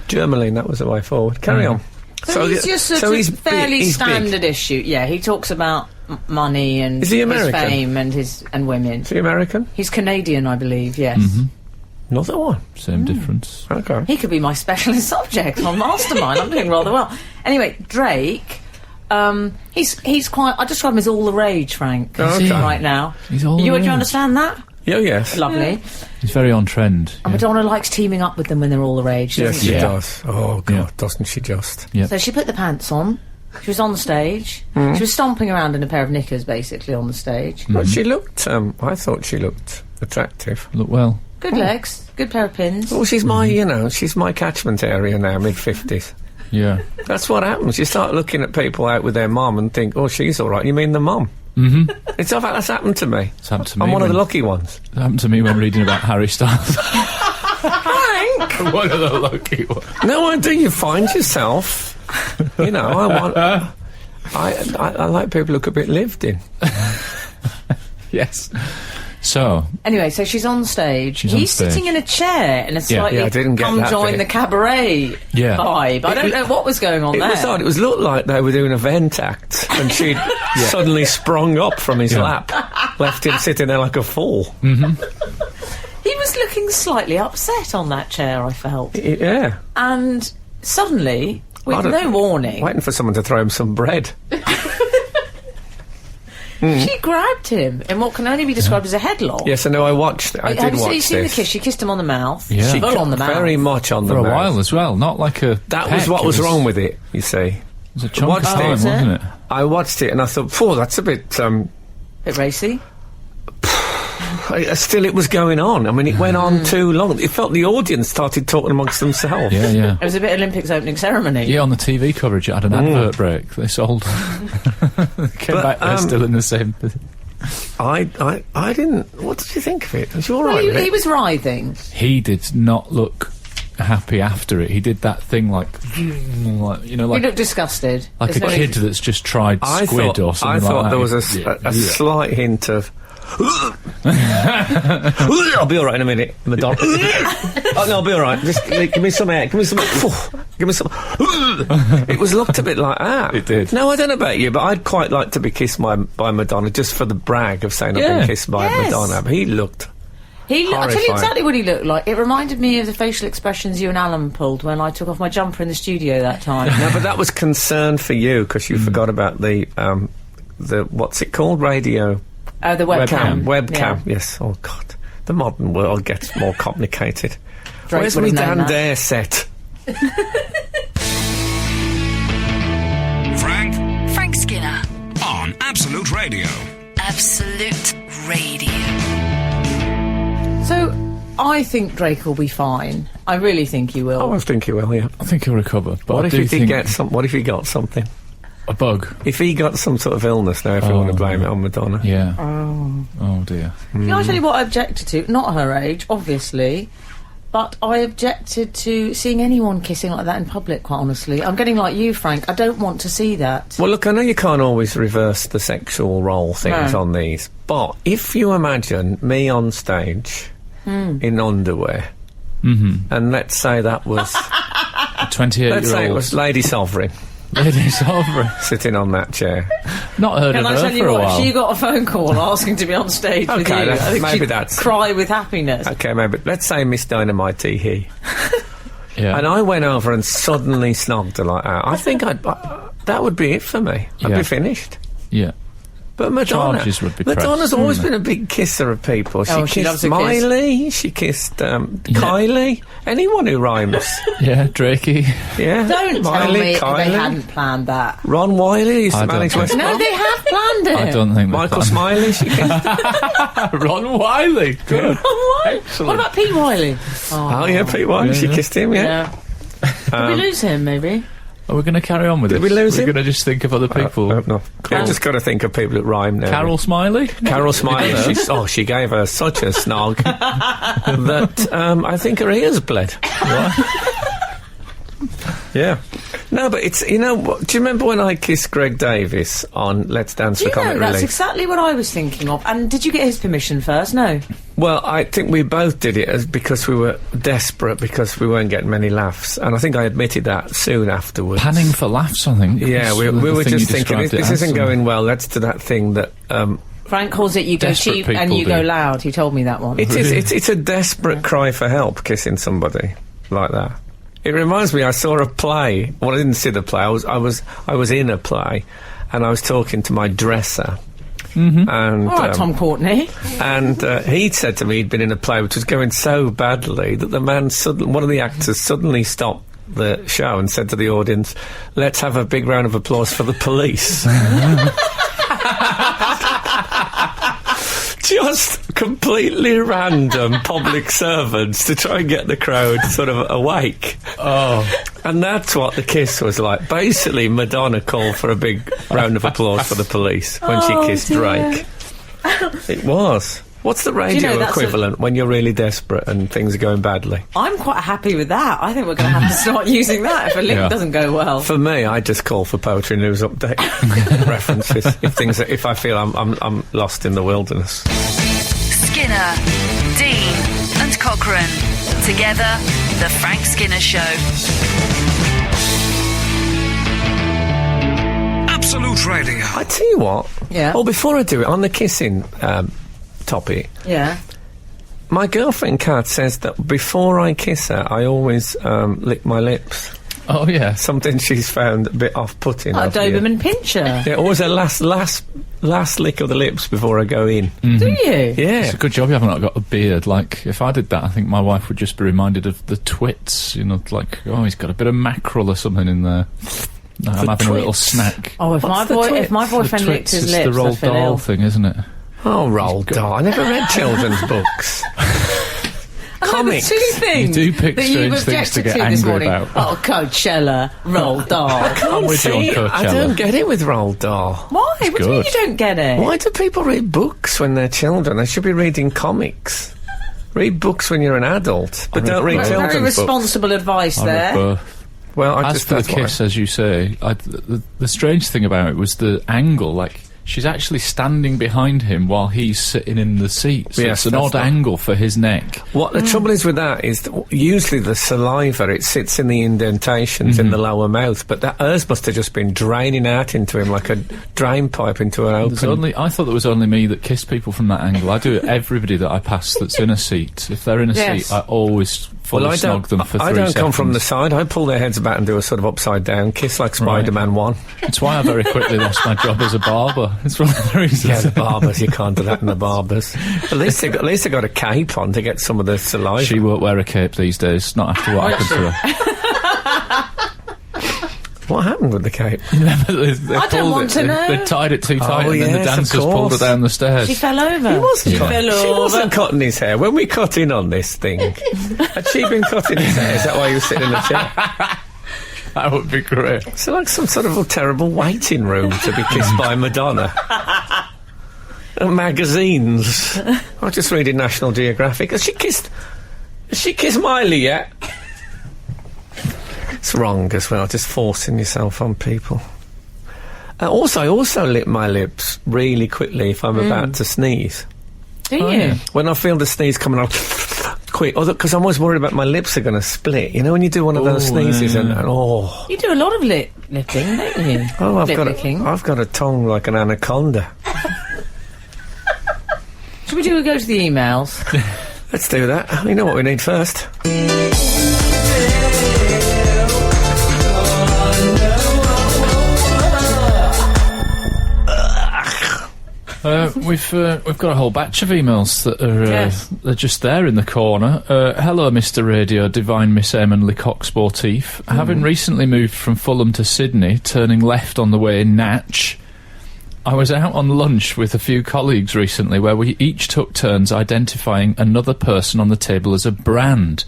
Germline, that was the way forward. Carry on. So he's just sort of he's fairly he's standard big. issue. Yeah, he talks about money and Is he his American? fame and women. Is he American? He's Canadian, I believe, yes. Another one. Same difference. Okay. He could be my specialist subject on Mastermind. I'm doing rather well. Anyway, Drake, he's quite... I describe him as all the rage, Frank, Oh, okay. right now. He's all Do you rage. understand that? Yeah, yes. Lovely. He's very on trend. And Madonna likes teaming up with them when they're all the rage, doesn't Yes, she? she Yeah. does. Oh, God, Yeah. doesn't she just? Yeah. So she put the pants on. She was on the stage. She was stomping around in a pair of knickers, basically, on the stage. But she looked, I thought she looked attractive. Look well. Good legs, good pair of pins. Well, she's my, she's my catchment area now, mid-50s. Yeah. That's what happens. You start looking at people out with their mum and think, oh, she's all right. You mean the mum? Mm-hmm. That's happened to me. It's happened to me. I'm one of when- the lucky ones. It happened to me when reading about Harry Styles. Frank! One of the lucky ones. No, I do. You find yourself. I like people who look a bit lived in. Yes. So, Anyway, so she's on stage. She's on He's stage. sitting in a chair in a slightly Yeah, I didn't get come that join bit. the cabaret Yeah. vibe. I don't know what was going on It there. was odd. It was looked like they were doing a vent act, and she'd suddenly sprung up from his Yeah. lap, left him sitting there like a fool. He was looking slightly upset on that chair, I felt. Yeah, And suddenly, with I don't- no warning, waiting for someone to throw him some bread. she grabbed him in what can only be described as a headlock. Yes, I know. I watched. I Have did you watch seen the this. kiss? She kissed him on the mouth. Yeah. Full on the mouth. Very much on the for a mouth. while as well. Not like a. That peck, was what it was wrong with it. You see, It was a chunk Watched of it. time, Was it? wasn't it? I watched it and I thought, "Phew, that's a bit." Bit racy. Still, it was going on. I mean, it went on too long. It felt the audience started talking amongst themselves. Yeah, yeah. It was a bit Olympics opening ceremony. Yeah, on the TV coverage, it had an advert break. They sold. Came But, back, they're still in the same. I didn't. What did you think of it? Was you all Well, right with he it? was writhing. He did not look happy after it. He did that thing like he looked disgusted. Like There's a kid that's just tried squid or something I thought like there that. was a slight hint of... I'll be all right in a minute, Madonna. Oh, no, I'll be all right. Just give me some air. Give me some... Give me some... It was looked a bit like that. It did. No, I don't know about you, but I'd quite like to be kissed by Madonna just for the brag of saying I've been kissed by Madonna. But he looked... I'll tell you exactly what he looked like. It reminded me of the facial expressions you and Alan pulled when I took off my jumper in the studio that time. No, but that was concern for you because you forgot about the what's it called? Radio... the webcam. Webcam, yes. Oh, God. The modern world gets more complicated. Drake Where's would my have known Dan that. Dare set? Frank Skinner. On Absolute Radio. Absolute Radio. So, I think Drake will be fine. I really think he will. Oh, I think he will, yeah. I think he'll recover. But What I if do he think did get what if he got something? a bug. If he got some sort of illness now, if you want to blame it on Madonna. Yeah. Oh dear. Can I tell you what I objected to? Not her age, obviously, but I objected to seeing anyone kissing like that in public, quite honestly. I'm getting like you, Frank. I don't want to see that. Well, look, I know you can't always reverse the sexual role things No. on these, but if you imagine me on stage in underwear, and let's say that was... 28-year-old. let's say it was Lady Sovereign Lady Sovereign. sitting on that chair. Not heard Can of I her tell for you a what? while. She got a phone call asking to be on stage with you. Okay, I think maybe she'd that's- cry with happiness. Okay, maybe let's say Miss Dynamite he. Yeah. And I went over and suddenly snogged her like that. I think that would be it for me. I'd Yeah. be finished. Yeah. But Madonna, Charges would be Madonna's pressed, always wouldn't been a big kisser of people. She Oh, she loves kissed a kiss. Miley, she kissed Kylie, anyone who rhymes. Yeah, Drakey. Yeah, Don't tell Miley, me Kylie, they hadn't planned that. Ron Wiley used I to don't manage think West so. No, Brom. they have planned it. I don't think Michael Smiley, she kissed. Ron Wiley. Good. What about Pete Wiley? Oh yeah, Pete Wiley, she kissed him. Yeah. Did we lose him, maybe? Are we going to carry on with Did this? we lose We're him? going to just think of other people. No. Yeah, just got to think of people that rhyme now. Carol Smiley? Carol Smiley, she gave her such a snog that I think her ears bled. Yeah. No, but it's, you know, do you remember when I kissed Greg Davis on Let's Dance for Comic that's Relief? exactly what I was thinking of. And did you get his permission first? No. Well, I think we both did it because we were desperate because we weren't getting many laughs. And I think I admitted that soon afterwards. Panning for laughs, I think. Yeah, we were just thinking, this isn't going well. Let's do that thing that... Frank calls it you go Desperate cheap and people you go do. loud. He told me that one. It is. It's a desperate cry for help, kissing somebody like that. It reminds me. I saw a play. Well, I didn't see the play. I was in a play, and I was talking to my dresser. And All right, Tom Courtney. and he said to me he'd been in a play which was going so badly that the man one of the actors suddenly stopped the show and said to the audience, "Let's have a big round of applause for the police." Just completely random public servants to try and get the crowd sort of awake. Oh. And that's what the kiss was like. Basically, Madonna called for a big round of applause for the police when she kissed Drake. It was. What's the radio that's equivalent when you're really desperate and things are going badly? I'm quite happy with that. I think we're going to have to start using that if a link Yeah. doesn't go well. For me, I just call for Poetry News Update references if I feel I'm lost in the wilderness. Skinner, Dean, and Cochrane. Together, The Frank Skinner Show. Absolute Radio. I tell you what. Yeah. Oh, before I do it, on the kissing topic, Yeah. my girlfriend Kat says that before I kiss her, I always lick my lips. Oh, yeah. Something she's found a bit off-putting. Like over the years. Doberman Pinscher. Yeah, always a last lick of the lips before I go in. Do you? Yeah. It's a good job you haven't got a beard. Like, if I did that, I think my wife would just be reminded of the twits. You know, like, oh, he's got a bit of mackerel or something in there. No, I'm having a little twits? snack. Oh, if my boyfriend The licked twits his is lips, the I'd Roald feel Dahl ill. thing, isn't it? Oh, Roald Dahl. I never read children's books. Comics. Two things You do pick that you've strange things to objected get this angry morning. about. Oh, Coachella, Roald Dahl. I'm with you on See, I Coachella. don't get it with Roald Dahl. Why? What do you mean good. you don't get it? Why do people read books when they're children? They should be reading comics. Read books when you're an adult, but don't read both. children's Very books. responsible advice I read there. both. Well, I As just for the that's what I- kiss, as you say, the strange thing about it was the angle. Like, she's actually standing behind him while he's sitting in the seat. So Yes, it's an that's odd not- angle for his neck. What the trouble is with that is that usually the saliva, it sits in the indentations in the lower mouth, but hers must have just been draining out into him like a drain pipe into an open... I thought there was only me that kissed people from that angle. I do it everybody that I pass that's in a seat. If they're in a Yes. seat, I always fully I snog them for 3 I seconds. don't come from the side. I pull their heads back and do a sort of upside down kiss like Spider-Man 1. It's why I very quickly lost my job as a barber. It's one of the reasons. Yeah, the barbers, you can't do that in the barbers. At least they got a cape on to get some of the saliva. She won't wear a cape these days, not after what happened to her. What happened with the cape? They I don't pulled want it, to know. They tied it too tight, Oh, and then the yes, of dancers pulled her course. down the stairs. She fell over. He wasn't, She fell she over. wasn't cutting his hair. When we cut in on this thing, had she been cutting his hair? Is that why he was sitting in the chair? That would be great. It's like some sort of a terrible waiting room to be kissed by Madonna. Magazines. I was just reading National Geographic. Has she kissed Miley yet? It's wrong as well, just forcing yourself on people. I also lip my lips really quickly if I'm about to sneeze. Do you? yeah. When I feel the sneeze coming on, quick, because I'm always worried about my lips are going to split. You know, when you do one of those Oh, sneezes yeah. and oh, You do a lot of lipping, don't you? oh, I've Lip-licking. got a tongue like an anaconda. Should we go to the emails? Let's do that. You know what we need first. We've got a whole batch of emails that are Yes. they're just there in the corner. Hello, Mr. Radio, Divine Miss Emily Cock Sportif. Having recently moved from Fulham to Sydney, turning left on the way in Natch, I was out on lunch with a few colleagues recently where we each took turns identifying another person on the table as a brand.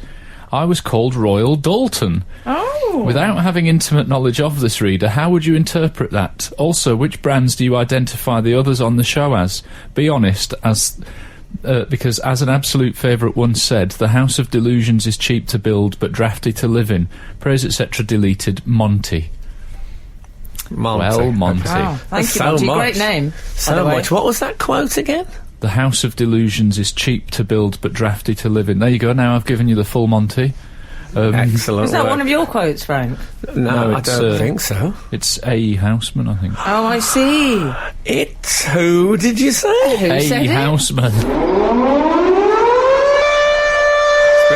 I was called Royal Dalton. Oh. Without having intimate knowledge of this reader, how would you interpret that? Also, which brands do you identify the others on the show as? Be honest, because as an absolute favourite once said, the House of Delusions is cheap to build but drafty to live in. Praise etc. deleted, Monty. Monty. Well, Monty. Wow. Thank That's you, so Monty. much. Great name. by So the way. much. What was that quote again? The House of Delusions is cheap to build but drafty to live in. There you go, now I've given you the full Monty. Excellent. Is that work. one of your quotes, Frank? No, No, I it's, don't think so. It's A. Houseman, I think. Oh, I see. It's who did you say? Who said A. it? Houseman. It's been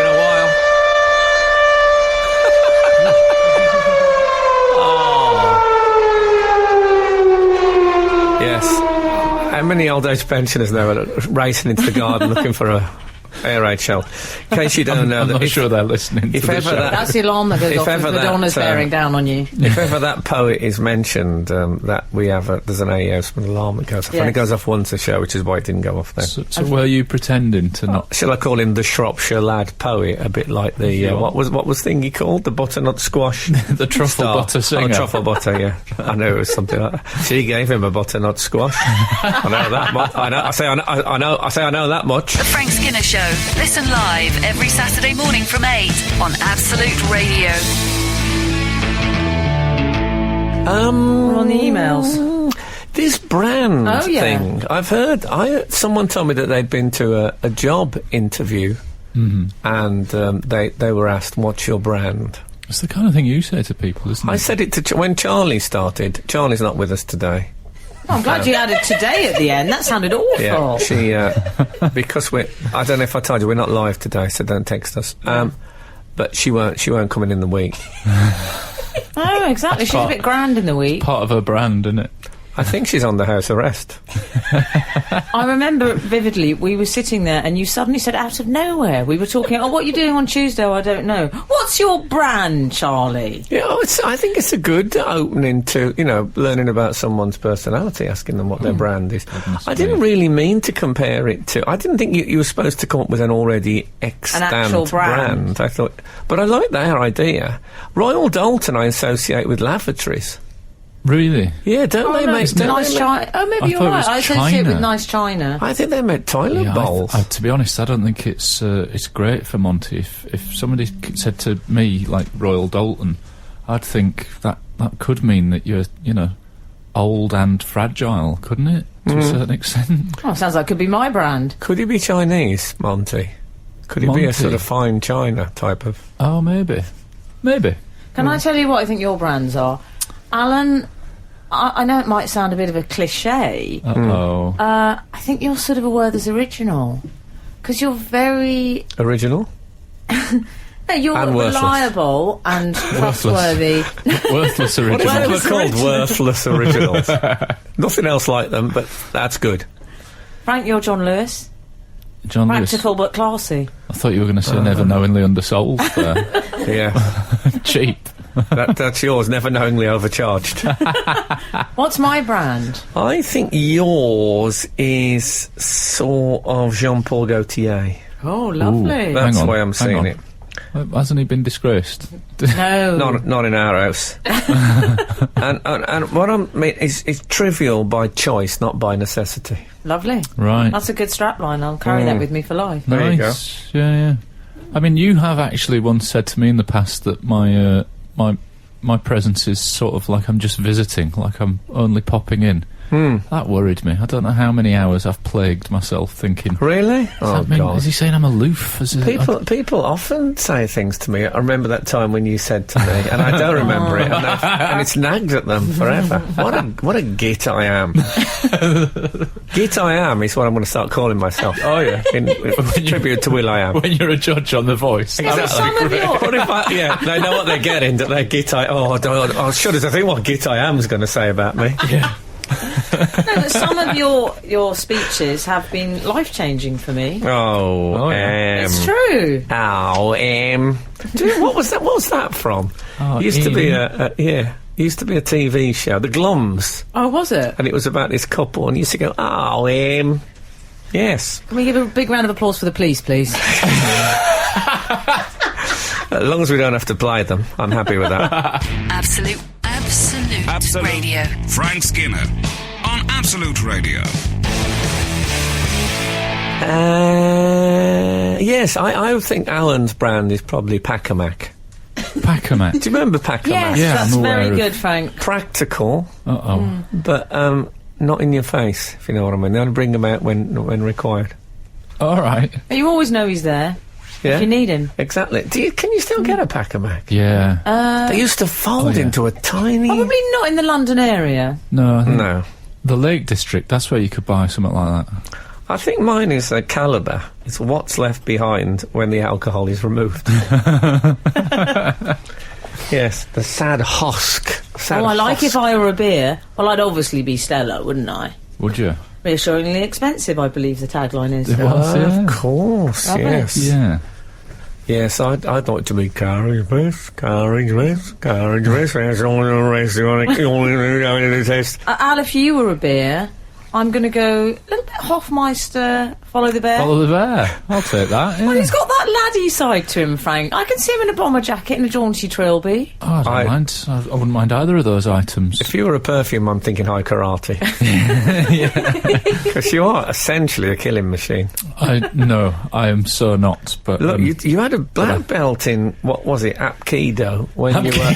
a while. Oh. Yes. How many old age pensioners now are racing into the garden looking for a air raid shell? In case you don't know, I'm that not if, sure they're listening to if the ever show. that- That's the alarm that goes If off ever if that, Madonna's bearing down on you. if ever that poet is mentioned, that we have there's an A. Houseman alarm that goes off, and Yes. it goes off once a show, which is why it didn't go off then. So were you pretending to not... Shall I call him the Shropshire lad poet? A bit like the Yeah. what was thingy called, the butternut squash, The truffle star. butter singer. Oh, truffle butter, yeah. I knew it was something like that. She gave him a butternut squash. I know that much. I know that much. The Frank Skinner Show. Listen live every Saturday morning from 8 on Absolute Radio. We're on the emails. This brand Oh, yeah. thing, I've heard. Someone told me that they'd been to a job interview, and they were asked, "What's your brand?" It's the kind of thing you say to people, isn't it? I said it to when Charlie started. Charlie's not with us today. Oh, I'm glad you added today at the end. That sounded awful. Yeah, she because I don't know if I told you we're not live today, so don't text us. But she won't come in the week. Oh, exactly. She's a bit grand in the week. Part of her brand, isn't it? I think she's on the house arrest. I remember vividly, we were sitting there and you suddenly said out of nowhere, we were talking, what are you doing on Tuesday? Oh, I don't know. What's your brand, Charlie? Yeah, I think it's a good opening to, learning about someone's personality, asking them what their brand is. I didn't really mean to compare it to... I didn't think you were supposed to come up with an already extant actual brand. I thought... But I like their idea. Royal Dalton I associate with lavatories. Really? Yeah, don't they make... don't nice they make- china. Oh, maybe I you're thought it right. was I associate it with china. nice china. I think they make toilet Yeah, bowls. to be honest, I don't think it's great for Monty. If somebody said to me, like Royal Dalton, I'd think that could mean that you're, old and fragile, couldn't it? To a certain extent. Oh, sounds like it could be my brand. Could he be Chinese, Monty? Could he be a Monty? sort of fine china type of... Oh, maybe. Can I tell you what I think your brands are? Alan, I know it might sound a bit of a cliche. Uh-oh. I think you're sort of a Werther's original. Because you're very... Original? No, you're And worthless. reliable and trustworthy. Worthless What original. if they were called worthless originals? Nothing else like them, but that's good. Frank, you're John Lewis. John Lewis. Practical but classy. I thought you were going to say never knowingly undersold there. Yeah, Cheap. that's yours, never knowingly overcharged. What's my brand? I think yours is sort of Jean-Paul Gaultier. Oh, lovely. That's Hang the on, way I'm hang seeing on. it. Hasn't he been disgraced? No. Not in our house. and what I mean is trivial by choice, not by necessity. Lovely. Right. That's a good strapline. I'll carry that with me for life. There you go. Nice. Yeah. I mean, you have actually once said to me in the past that my presence is sort of like I'm just visiting, like I'm only popping in. That worried me. I don't know how many hours I've plagued myself thinking. Really? Oh, God. Is he saying I'm aloof? People often say things to me. I remember that time when you said to me, and I don't remember it, and it's nagged at them forever. What a git I am. Git I am is what I'm going to start calling myself. Oh yeah, in tribute to Will I Am. when you're a judge on The Voice. Some of your... What if they know what they're getting, that they're git I... Oh, I shudder to think what git I am is going to say about me. Yeah. No, but some of your speeches have been life-changing for me. Oh, It's true. Dude, what was that from? Oh, used to be used to be a TV show, The Glums, Oh, was it? and it was about this couple, and he used to go, yes. Can we give a big round of applause for the police, please? As long as we don't have to play them, I'm happy with that. Absolute Radio. Frank Skinner on Absolute Radio. Yes, I think Alan's brand is probably Pacamac. Pacamac. Do you remember Pacamac? Yes, Yeah, that's I'm aware very of- good, Frank. Practical, Uh-oh. but not in your face, if you know what I mean. They only bring them out when required. All right. You always know he's there Yeah, if you need him. exactly. Can you still get a Pacamac? Yeah. They used to fold yeah. into a tiny... Probably not in the London area. No, I think No. the Lake District, that's where you could buy something like that. I think mine is a Caliber. It's what's left behind when the alcohol is removed. Yes, the sad husk. Sad I like husk. if I were a beer. Well, I'd obviously be Stella, wouldn't I? Would you? Reassuringly expensive, I believe the tagline is. It was, yeah. Of course, Lovely. yes. Yeah. Yes, I'd like to be Carriage Bliss. There's only a race you want to test. Al, if you were a beer, I'm going to go a little bit Hoffmeister, Follow the Bear. Follow the Bear. I'll take that. Well, Yeah. he's got that laddie side to him, Frank. I can see him in a bomber jacket and a jaunty trilby. Oh, I don't mind. I wouldn't mind either of those items. If you were a perfume, I'm thinking high karate. Because you are essentially a killing machine. No, I am so not. But Look, you had a black belt in, what was it, Apkido, when you were...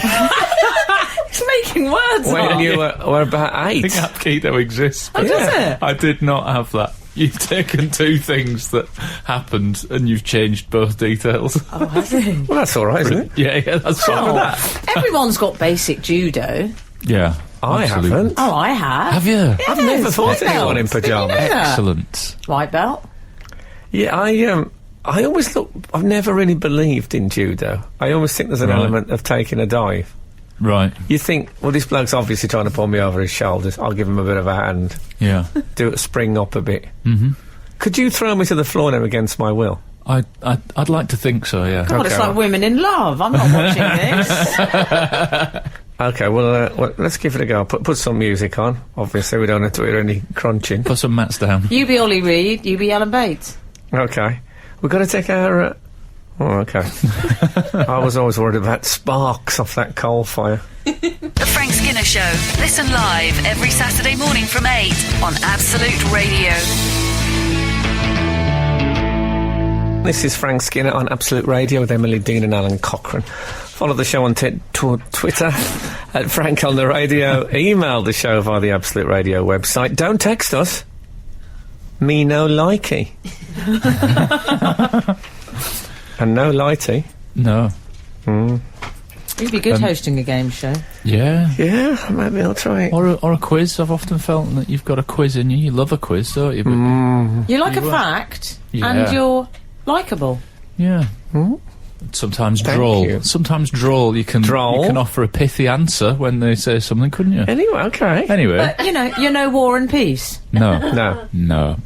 He's making words When up. you were about 8. I think Apkido exists. Oh, does it? I did not have that. You've taken two things that happened and you've changed both details. Oh, has he? Well, that's all right, isn't it? Yeah, that's fine with that. Everyone's got basic judo. Yeah, I absolutely. haven't. Oh, I have. Have you? I've never Yes, thought white anyone in belt. Did you know pyjamas. that? Excellent. White belt. Yeah, I always thought... I've never really believed in judo. I always think there's an Right. element of taking a dive. Right. You think, well, this bloke's obviously trying to pull me over his shoulders. I'll give him a bit of a hand. Yeah. Do it, spring up a bit. Mm-hmm. Could you throw me to the floor now against my will? I'd like to think so, yeah. God, it's Okay. like Women in Love. I'm not watching this. Okay, well, let's give it a go. Put some music on. Obviously, we don't have to hear any crunching. Put some mats down. You be Ollie Reed, you be Alan Bates. Okay. We've got to take our Oh, okay. I was always worried about sparks off that coal fire. The Frank Skinner Show. Listen live every Saturday morning from 8 on Absolute Radio. This is Frank Skinner on Absolute Radio with Emily Dean and Alan Cochrane. Follow the show on Twitter at Frank on the Radio. Email the show via the Absolute Radio website. Don't text us. Me no likey. And no lighty. No. You'd be good hosting a game show. Yeah. Yeah, maybe I'll try it. Or a quiz. I've often felt that you've got a quiz in you. You love a quiz, don't you? But You like a fact, Yeah. and you're likeable. yeah. Sometimes Thank droll. you. Sometimes droll. You can Droll? You can offer a pithy answer when they say something, couldn't you? Anyway, okay. Anyway, But, you're no War and Peace. no, No. no.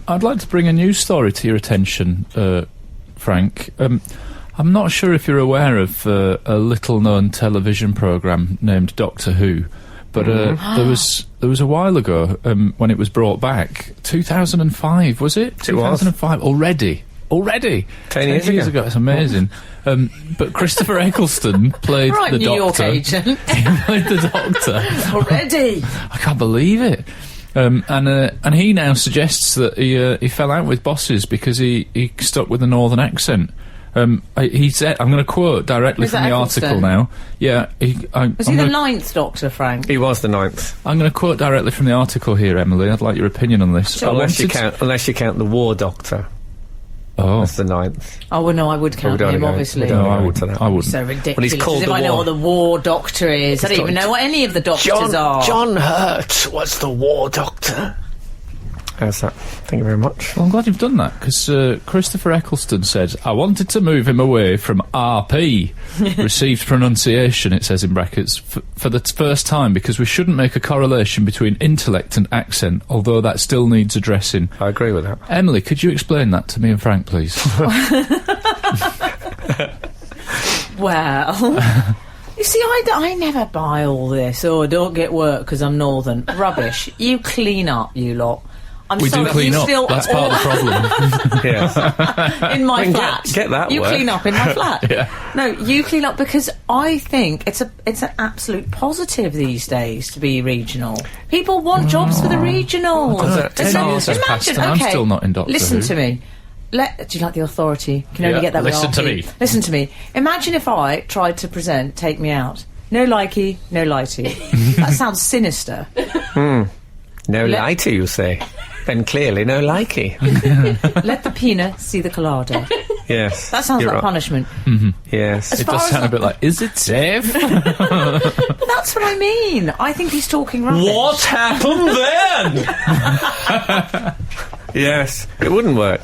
I'd like to bring a news story to your attention, Frank. I'm not sure if you're aware of a little-known television programme named Doctor Who, but there was a while ago when it was brought back. 2005 was it? It was. 2005 already. 10 years ago. It's amazing. But Christopher Eccleston played Right, the New York Doctor. agent. He played the Doctor. Already. I can't believe it. And he now suggests that he fell out with bosses because he stuck with the northern accent. He said, I'm going to quote directly Was from that the Eccleston? article now. Yeah, Was he the 9th Doctor, Frank? He was the 9th. I'm going to quote directly from the article here, Emily. I'd like your opinion on this. Sure. Unless you count the War Doctor. Oh, That's the 9th. Oh, well, no, I would we count don't him, go- obviously. we don't no, go I into wouldn't. that. I wouldn't. So ridiculous. Well, he's called As if the I know War. what the War Doctor is. I don't even know what any of the doctors are. John Hurt was the War Doctor. How's that? Thank you very much. Well, I'm glad you've done that, because Christopher Eccleston said, I wanted to move him away from RP, received pronunciation, it says in brackets, for the first time, because we shouldn't make a correlation between intellect and accent, although that still needs addressing. I agree with that. Emily, could you explain that to me and Frank, please? Well... You see, I never buy all this. Oh, I don't get work because I'm northern. Rubbish. You clean up, you lot. I'm We sorry, do clean you up. still That's part of the problem. Yes. in my Then flat. get that You work. clean up in my flat. Yeah. No, you clean up because I think it's an absolute positive these days to be regional. People want jobs for the regional. Does that 10 years has passed and I'm still not in Doctor Listen Who. to me. Do you like the authority? You can only Yeah, get that with listen to RP. me. Listen to me. Imagine if I tried to present Take Me Out. No likey, no lighty. That sounds sinister. No lighty, you say. Then clearly no likey. Let the peanut see the colada. Yes. That sounds you're like right. punishment. Yes. As It far does as sound a bit like, is it safe? But that's what I mean. I think he's talking rubbish. happened then? Yes. It wouldn't work.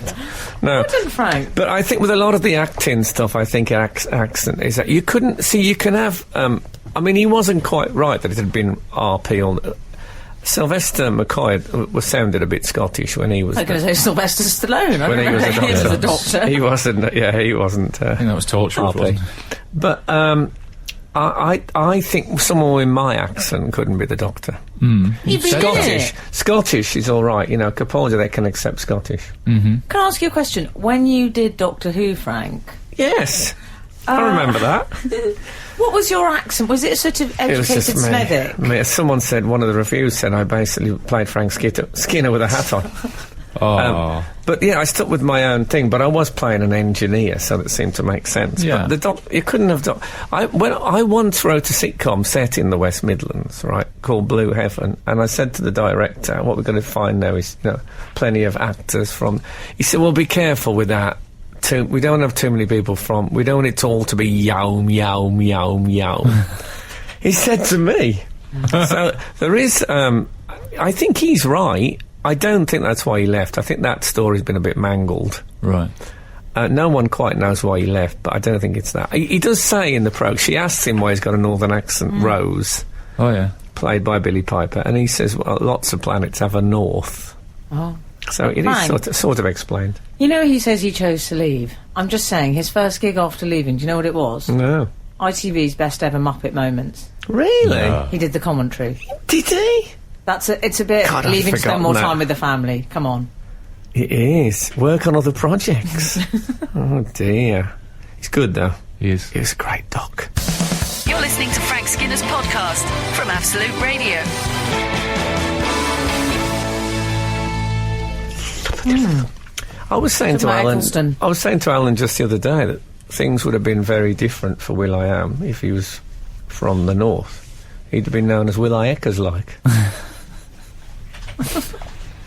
No. Wouldn't, Frank? But I think with a lot of the acting stuff, I think accent is that you couldn't see. You can have. I mean, he wasn't quite right that it had been RP on. Sylvester McCoy was sounded a bit Scottish when he was. I'm going to say Sylvester Stallone. I when he don't was know a he was doctor. a doctor. He wasn't. Yeah, he wasn't. I think that was torture, RP. wasn't it? But I think someone with my accent couldn't be the Doctor. You'd be Scottish. it. Scottish is all right. You know, Capaldi, they can accept Scottish. Can I ask you a question? When you did Doctor Who, Frank, Yes. I remember that. what was your accent? Was it a sort of It was educated just Smethwick? me. Someone said, one of the reviews said I basically played Frank Skinner with a hat on. Oh. But yeah, I stuck with my own thing, but I was playing an engineer, so that seemed to make sense. Yeah. But you couldn't have done... I once wrote a sitcom set in the West Midlands, right, called Blue Heaven, and I said to the director, what we're going to find now is, plenty of actors from... He said, well, be careful with that. We don't have too many people from... We don't want it all to be yaum, yaum, yaum, yaum. He said to me. So there is... I think he's right. I don't think that's why he left. I think that story's been a bit mangled. Right. No one quite knows why he left, but I don't think it's that. He does say in the prologue, she asks him why he's got a northern accent, Rose, Oh, yeah. played by Billy Piper, and he says, well, lots of planets have a north. Oh. So it is Frank. sort of explained. You know, he says he chose to leave. I'm just saying, his first gig after leaving, do you know what it was? No. ITV's Best Ever Muppet Moments. Really? No. He did the commentary. Did he? It's a bit God, I've leaving to spend forgotten more that. time with the family. Come on. It is. Work on other projects. Oh, dear. He's good, though. He is. He was a great doc. You're listening to Frank Skinner's podcast from Absolute Radio. I was saying to Matt Alan. Eccleston. I was saying to Alan just the other day that things would have been very different for Will.i.am if he was from the north. He'd have been known as Will.I Eckers-like.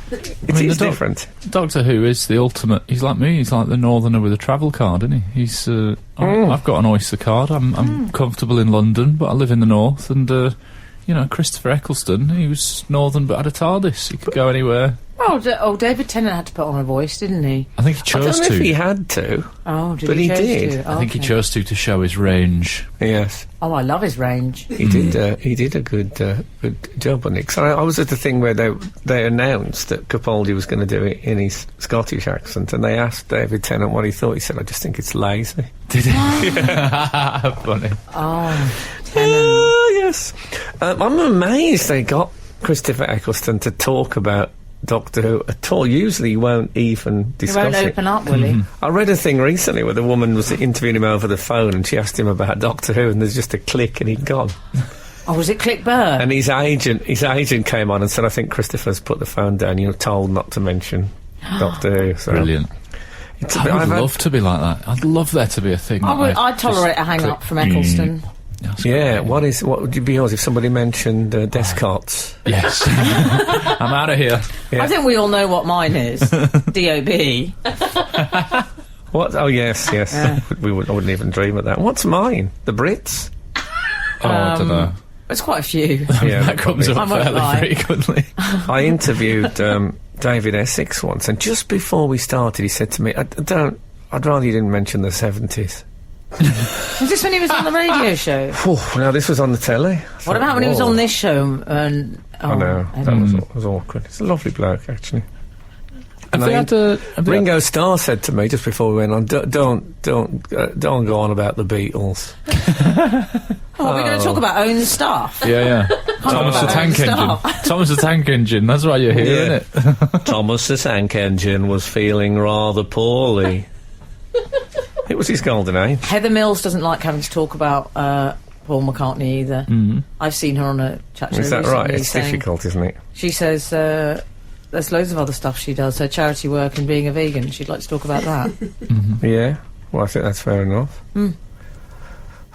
It is different. Doctor Who is the ultimate. He's like me. He's like the northerner with a travel card, isn't he? He's. I've got an Oyster card. I'm comfortable in London, but I live in the north. And Christopher Eccleston, he was northern but had a TARDIS. He could go anywhere. David Tennant had to put on a voice, didn't he? I think he I chose don't know to. if he had to. Oh, did But he? he chose did. to? I think he Okay. chose to show his range. Yes. Oh, I love his range. He did. He did a good job on it. 'Cause I was at the thing where they announced that Capaldi was going to do it in his Scottish accent, and they asked David Tennant what he thought. He said, "I just think it's lazy." Did he? Funny. Oh, Oh yes. I'm amazed they got Christopher Eccleston to talk about Doctor Who at all. Usually he won't even he discuss won't it. open up, will he? I read a thing recently where the woman was interviewing him over the phone, and she asked him about Doctor Who, and there's just a click, and he'd gone. Oh, was it Click Burr? And his agent came on and said, "I think Christopher's put the phone down. You're told not to mention Doctor Who." So Brilliant. It's a I bit- would I've had- love to be like that. I'd love there to be a thing. I'd tolerate a hang-up from Eccleston. Yeah, what would you be yours if somebody mentioned Descartes? Yes. I'm out of here. Yeah. I think we all know what mine is. D.O.B. What? Oh yes. I wouldn't even dream of that. What's mine? The Brits? Oh, I don't know. There's quite a few. Yeah, That comes up I won't fairly lie. frequently. I interviewed David Essex once, and just before we started, he said to me, I'd rather you didn't mention the 70s." Was this when he was on the radio show? Now this was on the telly. What about when he was on this show? And I know, that was awkward. It's a lovely bloke, actually. Have they had Ringo Starr said to me just before we went on, don't go on about the Beatles. Oh, we're going to talk about own stuff. Yeah. Thomas the Tank Engine. Thomas the Tank Engine. That's why you're here, isn't it? Thomas the Tank Engine was feeling rather poorly. It was his golden age. Heather Mills doesn't like having to talk about Paul McCartney either. I've seen her on a chat show Is that recently right? It's saying- difficult, isn't it? She says there's loads of other stuff she does, her charity work and being a vegan. She'd like to talk about that. Yeah. Well, I think that's fair enough.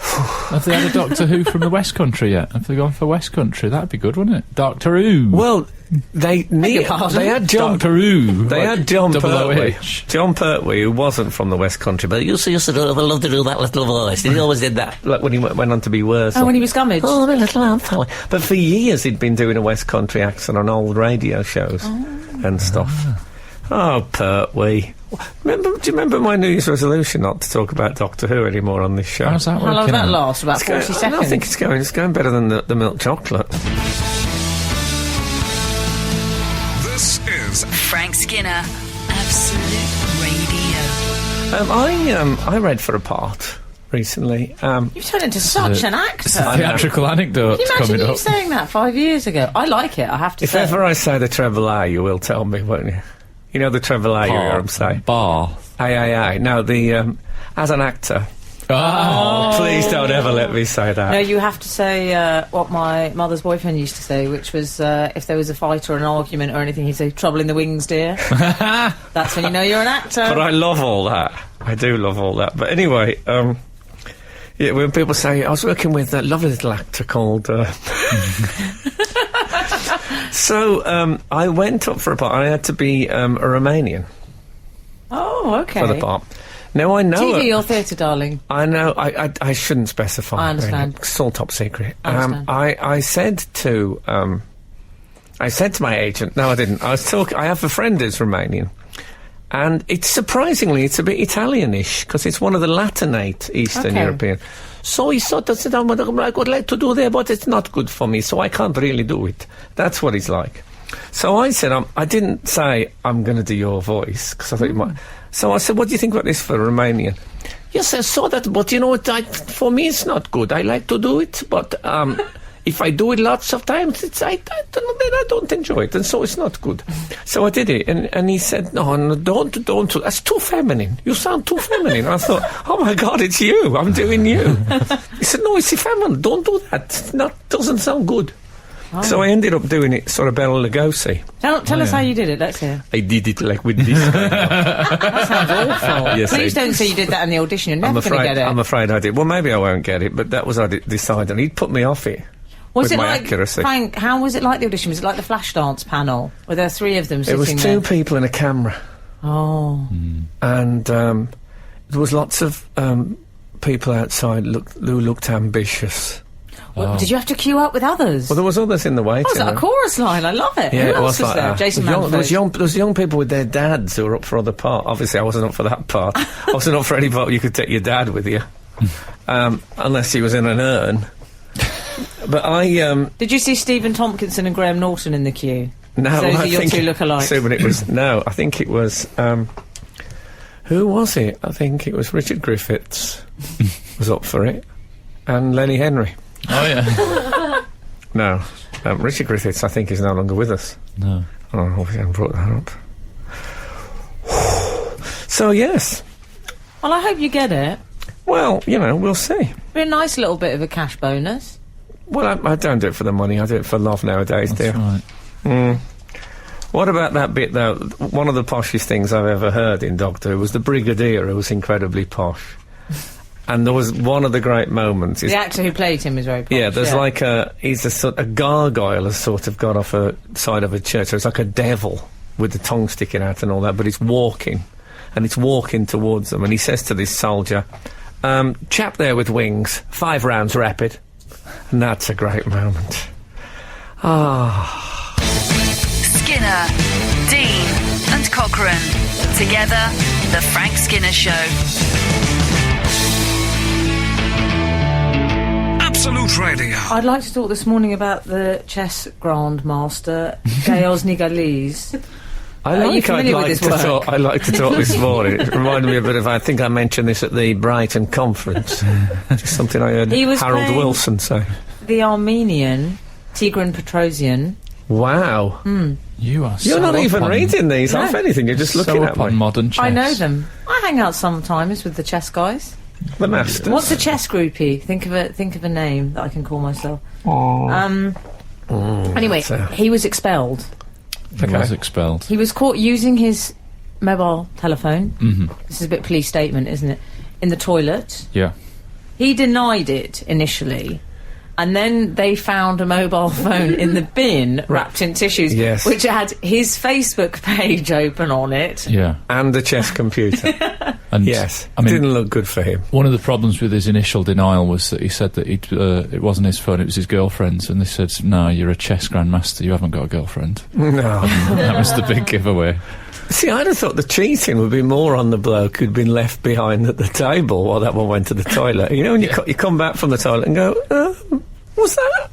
Have they had a Doctor Who from the West Country yet? Have they gone for West Country? That'd be good, wouldn't it? Doctor Who. Well, they your pardon? had John. Doctor Who. They had John Double Pertwee. OH. John Pertwee, who wasn't from the West Country, but he used to love to do that little voice. He always did that, like when he went on to be worse. Oh, when he was Gummidge. Oh, the little lamb fella. But for years he'd been doing a West Country accent on old radio shows and stuff. Oh, Pertwee. Do you remember my New Year's resolution not to talk about Doctor Who anymore on this show? How's that How long working did that out? last? About It's 40 going- seconds? I think it's going better than the milk chocolate. This is Frank Skinner, Absolute Radio. I read for a part recently. You've turned into such an actor. Theatrical anecdote Can you imagine coming you up. saying that 5 years ago? I like it, I have to If say. ever I say the treble A, you will tell me, won't you? You know the treble A you hear him say? Bar. Aye. No, as an actor. Oh. Please don't ever let me say that. No, you have to say what my mother's boyfriend used to say, which was if there was a fight or an argument or anything, he'd say, "Trouble in the wings, dear." That's when you know you're an actor. But I love all that. I do love all that. But anyway, yeah, when people say, I was working with a lovely little actor called... So, I went up for a part, and I had to be a Romanian Oh, okay. for the part. Now, I know... TV or theatre, darling? I know, I shouldn't specify. I understand. It's all top secret. I understand. I said to my agent, no I didn't, I have a friend who's Romanian, and it's surprisingly, it's a bit Italianish, because it's one of the Latinate Eastern Okay. European. So he sort of said, I would like to do there, but it's not good for me, so I can't really do it. That's what he's like. So I said, I didn't say, I'm going to do your voice, because I thought you might... So I said, what do you think about this for Romanian? Yes, I saw that, but you know what, for me it's not good. I like to do it, but if I do it lots of times, I don't enjoy it, and so it's not good. So I did it, and he said, no, don't. That's too feminine. You sound too feminine. I thought, oh my God, it's you. I'm doing you. He said, no, it's feminine. Don't do that. Doesn't sound good. Oh. So I ended up doing it sort of Bela Lugosi. Tell us how you did it. Let's hear. I did it like with this. That sounds awful. Yes, Please don't say you did that in the audition. You're never going to get it. I'm afraid I did. Well, maybe I won't get it, but that was I decided. He'd put me off it. Was with it my like, accuracy. Frank, how was it like the audition? Was it like the Flashdance panel? Were there 3 of them It sitting was there? 2 people and a camera. Oh. And there was lots of people outside who looked ambitious. Well, did you have to queue up with others? Well, there was others in the waiting was that a chorus line? I love it. Yeah, Who it else was like there? that. Jason there Manford. was young people with their dads who were up for other part. Obviously, I wasn't up for that part. I wasn't up for any part you could take your dad with you. Unless he was in an urn. But I... Did you see Stephen Tompkinson and Graham Norton in the queue? No, Those I are your think 2 look-alike. See, when it was no, I think it was who was it? I think it was Richard Griffiths was up for it, and Lenny Henry. Oh yeah. No, Richard Griffiths, I think, is no longer with us. No. Oh, obviously, I haven't brought that up. So yes, Well, I hope you get it. well, we'll see. Be a nice little bit of a cash bonus. Well, I don't do it for the money. I do it for love nowadays, That's dear. right. What about that bit, though? One of the poshest things I've ever heard in Doctor Who was the Brigadier, who was incredibly posh. And there was one of the great moments. The actor who played him is very posh. Yeah, there's like he's a gargoyle has sort of got off a side of a church. So it's like a devil with the tongue sticking out and all that, but it's walking. And it's walking towards them. And he says to this soldier, chap there with wings, 5 rounds rapid. And that's a great moment. Skinner, Dean, and Cochrane. Together, The Frank Skinner Show. Absolute Radio. I'd like to talk this morning about the chess grandmaster, Gayos Nigalese. I'd like to talk this morning. It reminded me a bit of, I think I mentioned this at the Brighton conference. Just something I heard He was Harold playing- Wilson say. The Armenian, Tigran Petrosian. Wow. You are. You're so not even up on- reading these No. off anything, you're just looking so at up on me. modern chess. I know them. I hang out sometimes with the chess guys. The Masters. What's a chess groupie? Think of a name that I can call myself. Anyway, that's a- he was expelled. He was expelled. He was caught using his mobile telephone. Mm-hmm. This is a bit police statement, isn't it? In the toilet. Yeah. He denied it initially. And then they found a mobile phone in the bin wrapped in tissues, Yes. which had his Facebook page open on it. Yeah. And the chess computer. And Yes. I mean, didn't look good for him. one of the problems with his initial denial was that he said that it wasn't his phone, it was his girlfriend's, and they said, no, you're a chess grandmaster, you haven't got a girlfriend. No. That was the big giveaway. See, I'd have thought the cheating would be more on the bloke who'd been left behind at the table while that one went to the toilet. You know, when you come back from the toilet and go, what's that?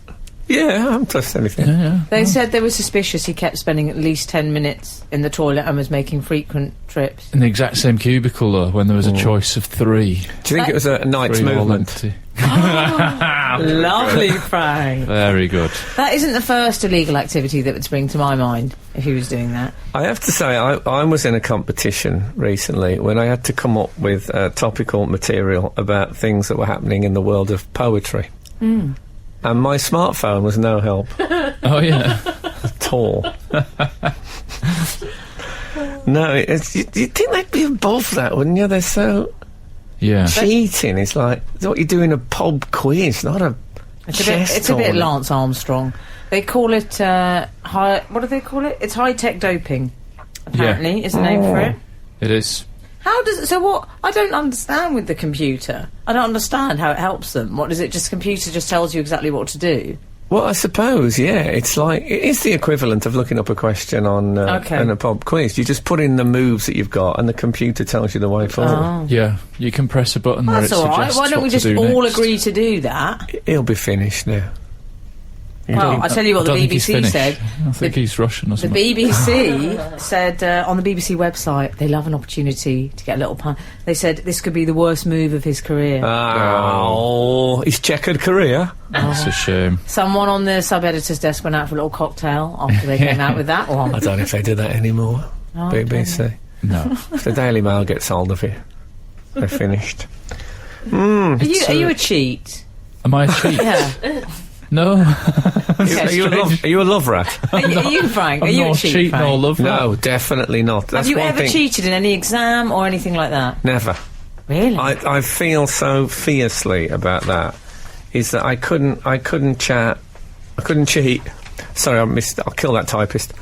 Yeah, I haven't touched anything. Yeah. They said they were suspicious he kept spending at least 10 minutes in the toilet and was making frequent trips. In the exact same cubicle, though, when there was a choice of 3. Do you think it was a night's 3 all movement? empty. Lovely, Frank. Very good. That isn't the first illegal activity that would spring to my mind if he was doing that. I have to say, I was in a competition recently when I had to come up with topical material about things that were happening in the world of poetry. And my smartphone was no help Oh, yeah. at all. No, you'd think they'd be above that, wouldn't you? They're so... Yeah. Cheating is like what you do in a pub quiz, not a chess It's a bit tournament. Lance Armstrong. They call it high. What do they call it? It's high-tech doping. Apparently, is the name for it. It is. How does it? So what? I don't understand with the computer. I don't understand how it helps them. What is it? Just computer just tells you exactly what to do. Well, I suppose, yeah. It's like it's the equivalent of looking up a question on in a pub quiz. You just put in the moves that you've got, and the computer tells you the way forward. Oh. Yeah. You can press a button where That's it all right. suggests Why don't we what just to do all next. agree to do that? He'll be finished now. Well, I tell you what the I don't think he's BBC Finnish. said. I think he's Russian or The something. BBC said on the BBC website they love an opportunity to get a little pun. They said this could be the worst move of his career. Oh, his checkered career. That's a shame. Someone on the sub-editor's desk went out for a little cocktail after they came out with that one. I don't know if they do that anymore. Oh, BBC. No. If the Daily Mail gets hold of it, they're finished. Are you a cheat? Am I a cheat? Yeah. No. Are you a love rat? Are you, Frank? Are I'm you not a cheat, cheat Frank? nor love No, definitely not. That's Have you one ever thing. cheated in any exam or anything like that? Never. Really? I feel so fiercely about that. Is that I couldn't cheat. Sorry, I'll kill that typist.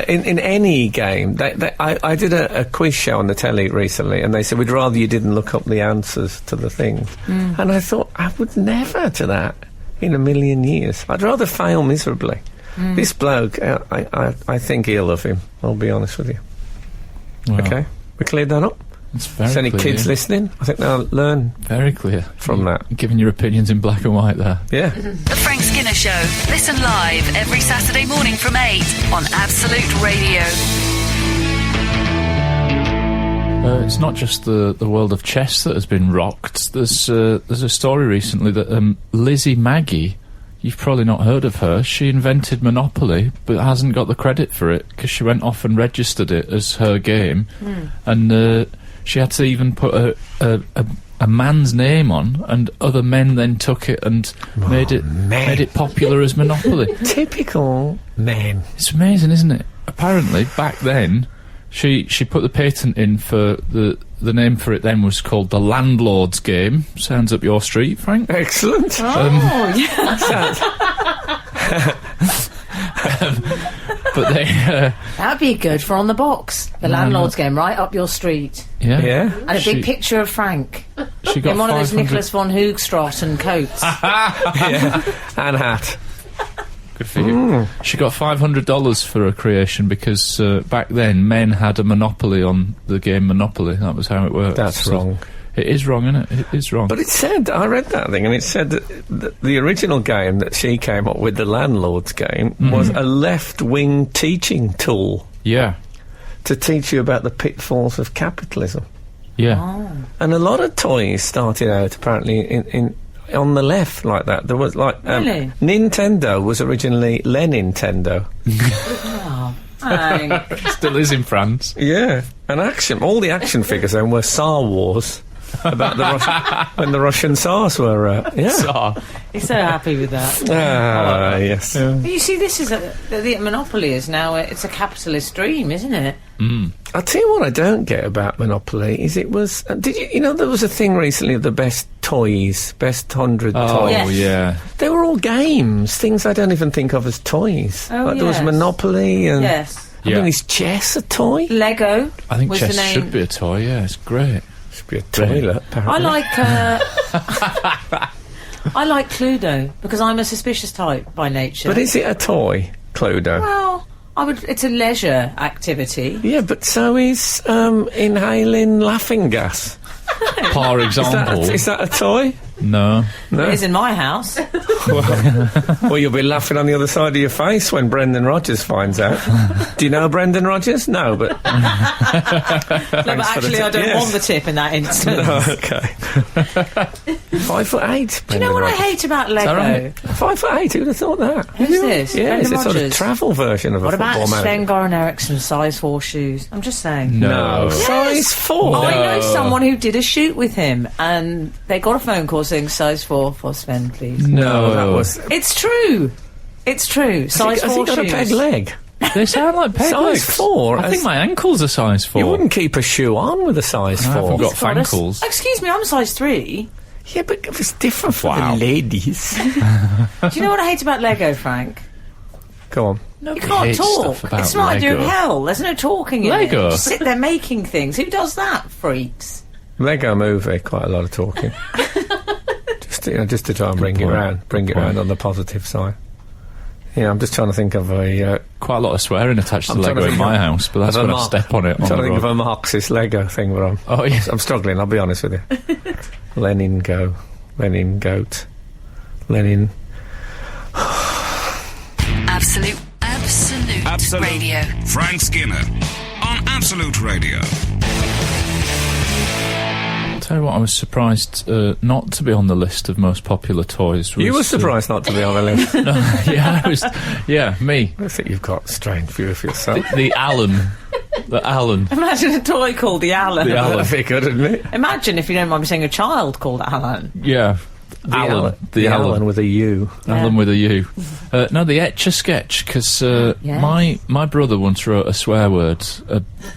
In any game, I did a quiz show on the telly recently, and they said we'd rather you didn't look up the answers to the things. And I thought I would never do that in a million years. I'd rather fail miserably. This bloke, I think ill of him. I'll be honest with you. Well, Okay, we cleared that up. It's very Is any clear. kids listening? I think they'll learn Very clear. from that. Giving your opinions in black and white there. Yeah. The Frank Skinner Show. Listen live every Saturday morning from 8 on Absolute Radio. It's not just the world of chess that has been rocked. There's a story recently that Lizzie Maggie, you've probably not heard of her, she invented Monopoly but hasn't got the credit for it because she went off and registered it as her game, and she had to even put a man's name on, and other men then took it and made it popular as Monopoly. Typical men. It's amazing, isn't it? Apparently, back then, she put the patent in for the name for it then was called the Landlord's Game. Sounds up your street, Frank. Excellent. Oh, yeah. But they, That'd be good for on the box. The landlord's game, right up your street. yeah, Yeah. And a big picture of Frank. she got In one of those 500 Nicholas von Hoogstraten coats. Yeah. And hat. Good for you. She got $500 for her creation because back then men had a monopoly on the game Monopoly. That was how it worked. That's So- wrong. It is wrong, isn't it? It is wrong. But it said, I read that thing, and it said that the original game that she came up with, the Landlord's Game, was a left-wing teaching tool yeah, to teach you about the pitfalls of capitalism. yeah. And a lot of toys started out, apparently, in on the left like that. There was, like... Really? Nintendo was originally Lenintendo. Hang. Still is in France. Yeah. And all the action figures then were Tsar Wars. About the when the Russian Tsars were... yeah. He's so happy with that. Ah, yes. But you see, this is the Monopoly is now it's a capitalist dream, isn't it? I'll tell you what I don't get about Monopoly is it was... did you know there was a thing recently of the best toys, best 100 Oh, toys? Yes. yeah. They were all games, things I don't even think of as toys. Oh, like there was yes. Monopoly and... Yes. I Yeah. mean, is chess a toy? Lego. I think was chess the name. should be a toy, yeah, it's great. Should be a toilet, apparently. I like. I like Cluedo because I'm a suspicious type by nature. But is it a toy, Cluedo? Well, I would. It's a leisure activity. Yeah, but so is inhaling laughing gas. For example, Is that a toy? no. No. It is in my house. Well, you'll be laughing on the other side of your face when Brendan Rodgers finds out. Do you know Brendan Rodgers? No, but... No, but for the actually, tip. I don't Yes. want the tip in that instance. Oh, okay. 5'8". Do you know what I hate about Lego? right? 5'8". Who'd have thought that? Who's this? Yeah, it's Brendan a sort of Rodgers? travel version of What a about football Sven manager. Goran Eriksson size 4 shoes? I'm just saying. No. Size 4. I know someone who did a shoot with him, and they got a phone call saying size 4 for Sven, please. No. that was... It's true. It's true. Size Has 4 he got shoes. a peg leg? They sound like peg Size legs. 4? I think my ankles are size 4. You wouldn't keep a shoe on with a size 4. haven't got He's got a s- fankles. Excuse me, I'm size 3. Yeah, but it's different for Wow. the ladies. Do you know what I hate about Lego, Frank? Go on. You can't hates talk. stuff about It's not idea of Lego. hell. There's no talking in Lego? it. Just sit there making things. Who does that, freaks? Lego movie, quite a lot of talking. just to try and bring point. it around on the positive side. Yeah, I'm just trying to think of a... Quite a lot of swearing attached to I'm trying Lego to in think my of- house, but that's of a when I Mar- step on it. I'm On trying the to think of road. a Marxist Lego thing where Oh, yeah. I'm struggling, I'll be honest with you. Lenin Goat. Absolute Radio. Frank Skinner on Absolute Radio. Tell you what, I was surprised not to be on the list of most popular toys. You were surprised not to be on the list. No, yeah, I was. Yeah, me. I think you've got a strange view of yourself. The Allen. The Allen. Imagine a toy called the Allen. The Allen. That'd be good, wouldn't it? Imagine, if you don't mind me saying, a child called Alan. Yeah. The Allen with a U. Allen with a U. No, the Etch-a-Sketch, because Yes. my brother once wrote a swear word,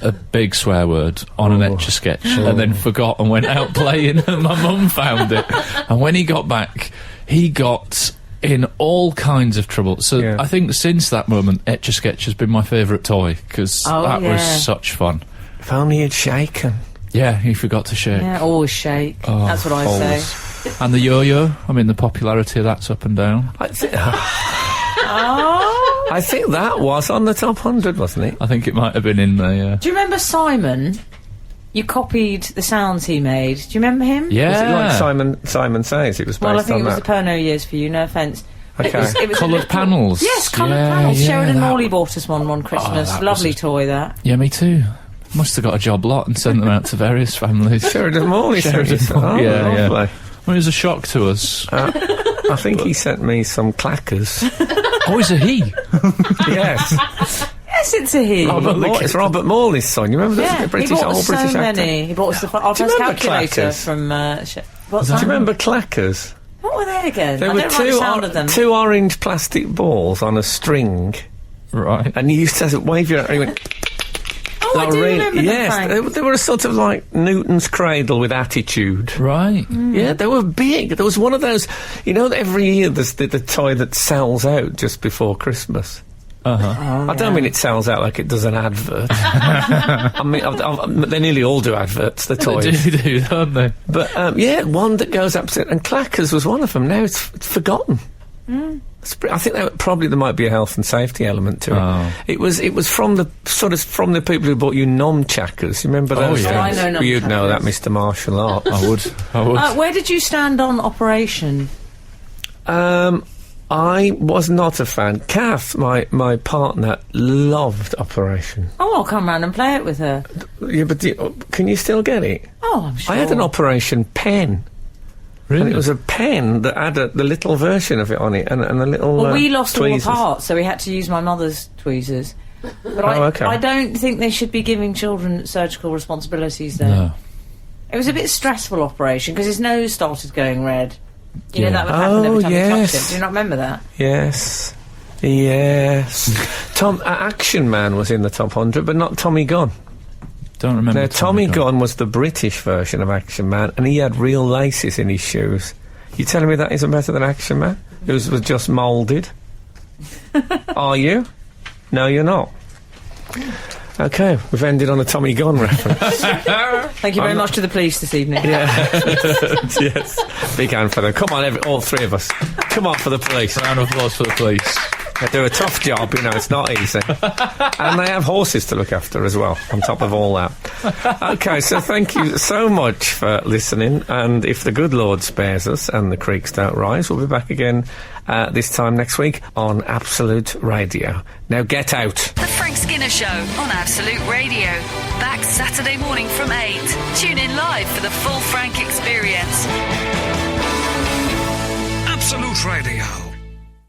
a big swear word, on an Etch-a-Sketch, and then forgot and went out playing, and my mum found it. And when he got back, he got in all kinds of trouble. So I think since that moment, Etch-a-Sketch has been my favourite toy, because that was such fun. If only you'd shaken. Yeah, he forgot to shake. Yeah, always shake. Oh, That's what I always. say. And the yo-yo, I mean, the popularity of that's up and down. I think that was on the top 100, wasn't it? I think it might have been in there, yeah. Do you remember Simon? You copied the sounds he made. Do you remember him? Yeah. Was it like Simon Says? It was based Well, I think on it was that. the Porno Years for you, no offence. Okay. It was a Coloured little- panels. Yes, coloured Yeah, panels. yeah, Sheridan that- Morley bought us one Christmas. that Lovely was a- toy, that. Yeah, me too. Must have got a job lot and sent them out to various families. Sheridan Morley sent you some. Oh, yeah, lovely. yeah. Well, it was a shock to us. I think he sent me some clackers. Oh, is it he? Yes. Yes, it's a he. It's Robert Morley's son. You remember Yeah, the British, he bought old us so British actor? many. He bought us the Arthur's remember calculator clackers? from... what's Do that? you remember clackers? What were they again? There I were don't like the sound of them. two orange plastic balls on a string, Right. and you used to wave your... And you went, Oh, I do remember them, yes, Frank. they were a sort of like Newton's cradle with attitude. Right. Yeah, they were big. There was one of those, you know, that every year there's the toy that sells out just before Christmas. Uh-huh. I don't mean it sells out like it does an advert. I mean, they nearly all do adverts, the toys. They do, don't they? But, yeah, one that goes up to... And clackers was one of them. Now it's forgotten. I think there might be a health and safety element to it. Oh. It was from the people who bought you nunchuckers. You remember those? yeah. Oh, I things? know Well, you'd know that, nunchuckers. Mr. Martial Art. I would. Where did you stand on Operation? I was not a fan. Kath, my partner, loved Operation. Oh, I'll come round and play it with her. Yeah, but can you still get it? Oh, I'm sure. I had an Operation pen. Really? And it was a pen that had the little version of it on it and a little. Well, we lost tweezers. all the parts, so we had to use my mother's tweezers. But okay. I don't think they should be giving children surgical responsibilities there. No. It was a bit stressful operation because his nose started going red. You know, Yeah. that would happen every time you yes. touched it. Do you not remember that? Yes. Action Man was in the top 100, but not Tommy Gunn. Don't remember. Now, Tommy Gunn was the British version of Action Man, and he had real laces in his shoes. You telling me that isn't better than Action Man? It was just moulded? Are you? No, you're not. Okay, we've ended on a Tommy Gunn reference. Thank you very much to the police this evening. Yeah. Yes. Big hand for them. Come on, all three of us. Come on for the police. Round of applause for the police. They do a tough job, you know, it's not easy. And they have horses to look after as well, on top of all that. Okay, so thank you so much for listening, and if the good Lord spares us and the creeks don't rise, we'll be back again this time next week on Absolute Radio. Now get out. The Frank Skinner Show on Absolute Radio. Back Saturday morning from 8. Tune in live for the full Frank experience. Absolute Radio.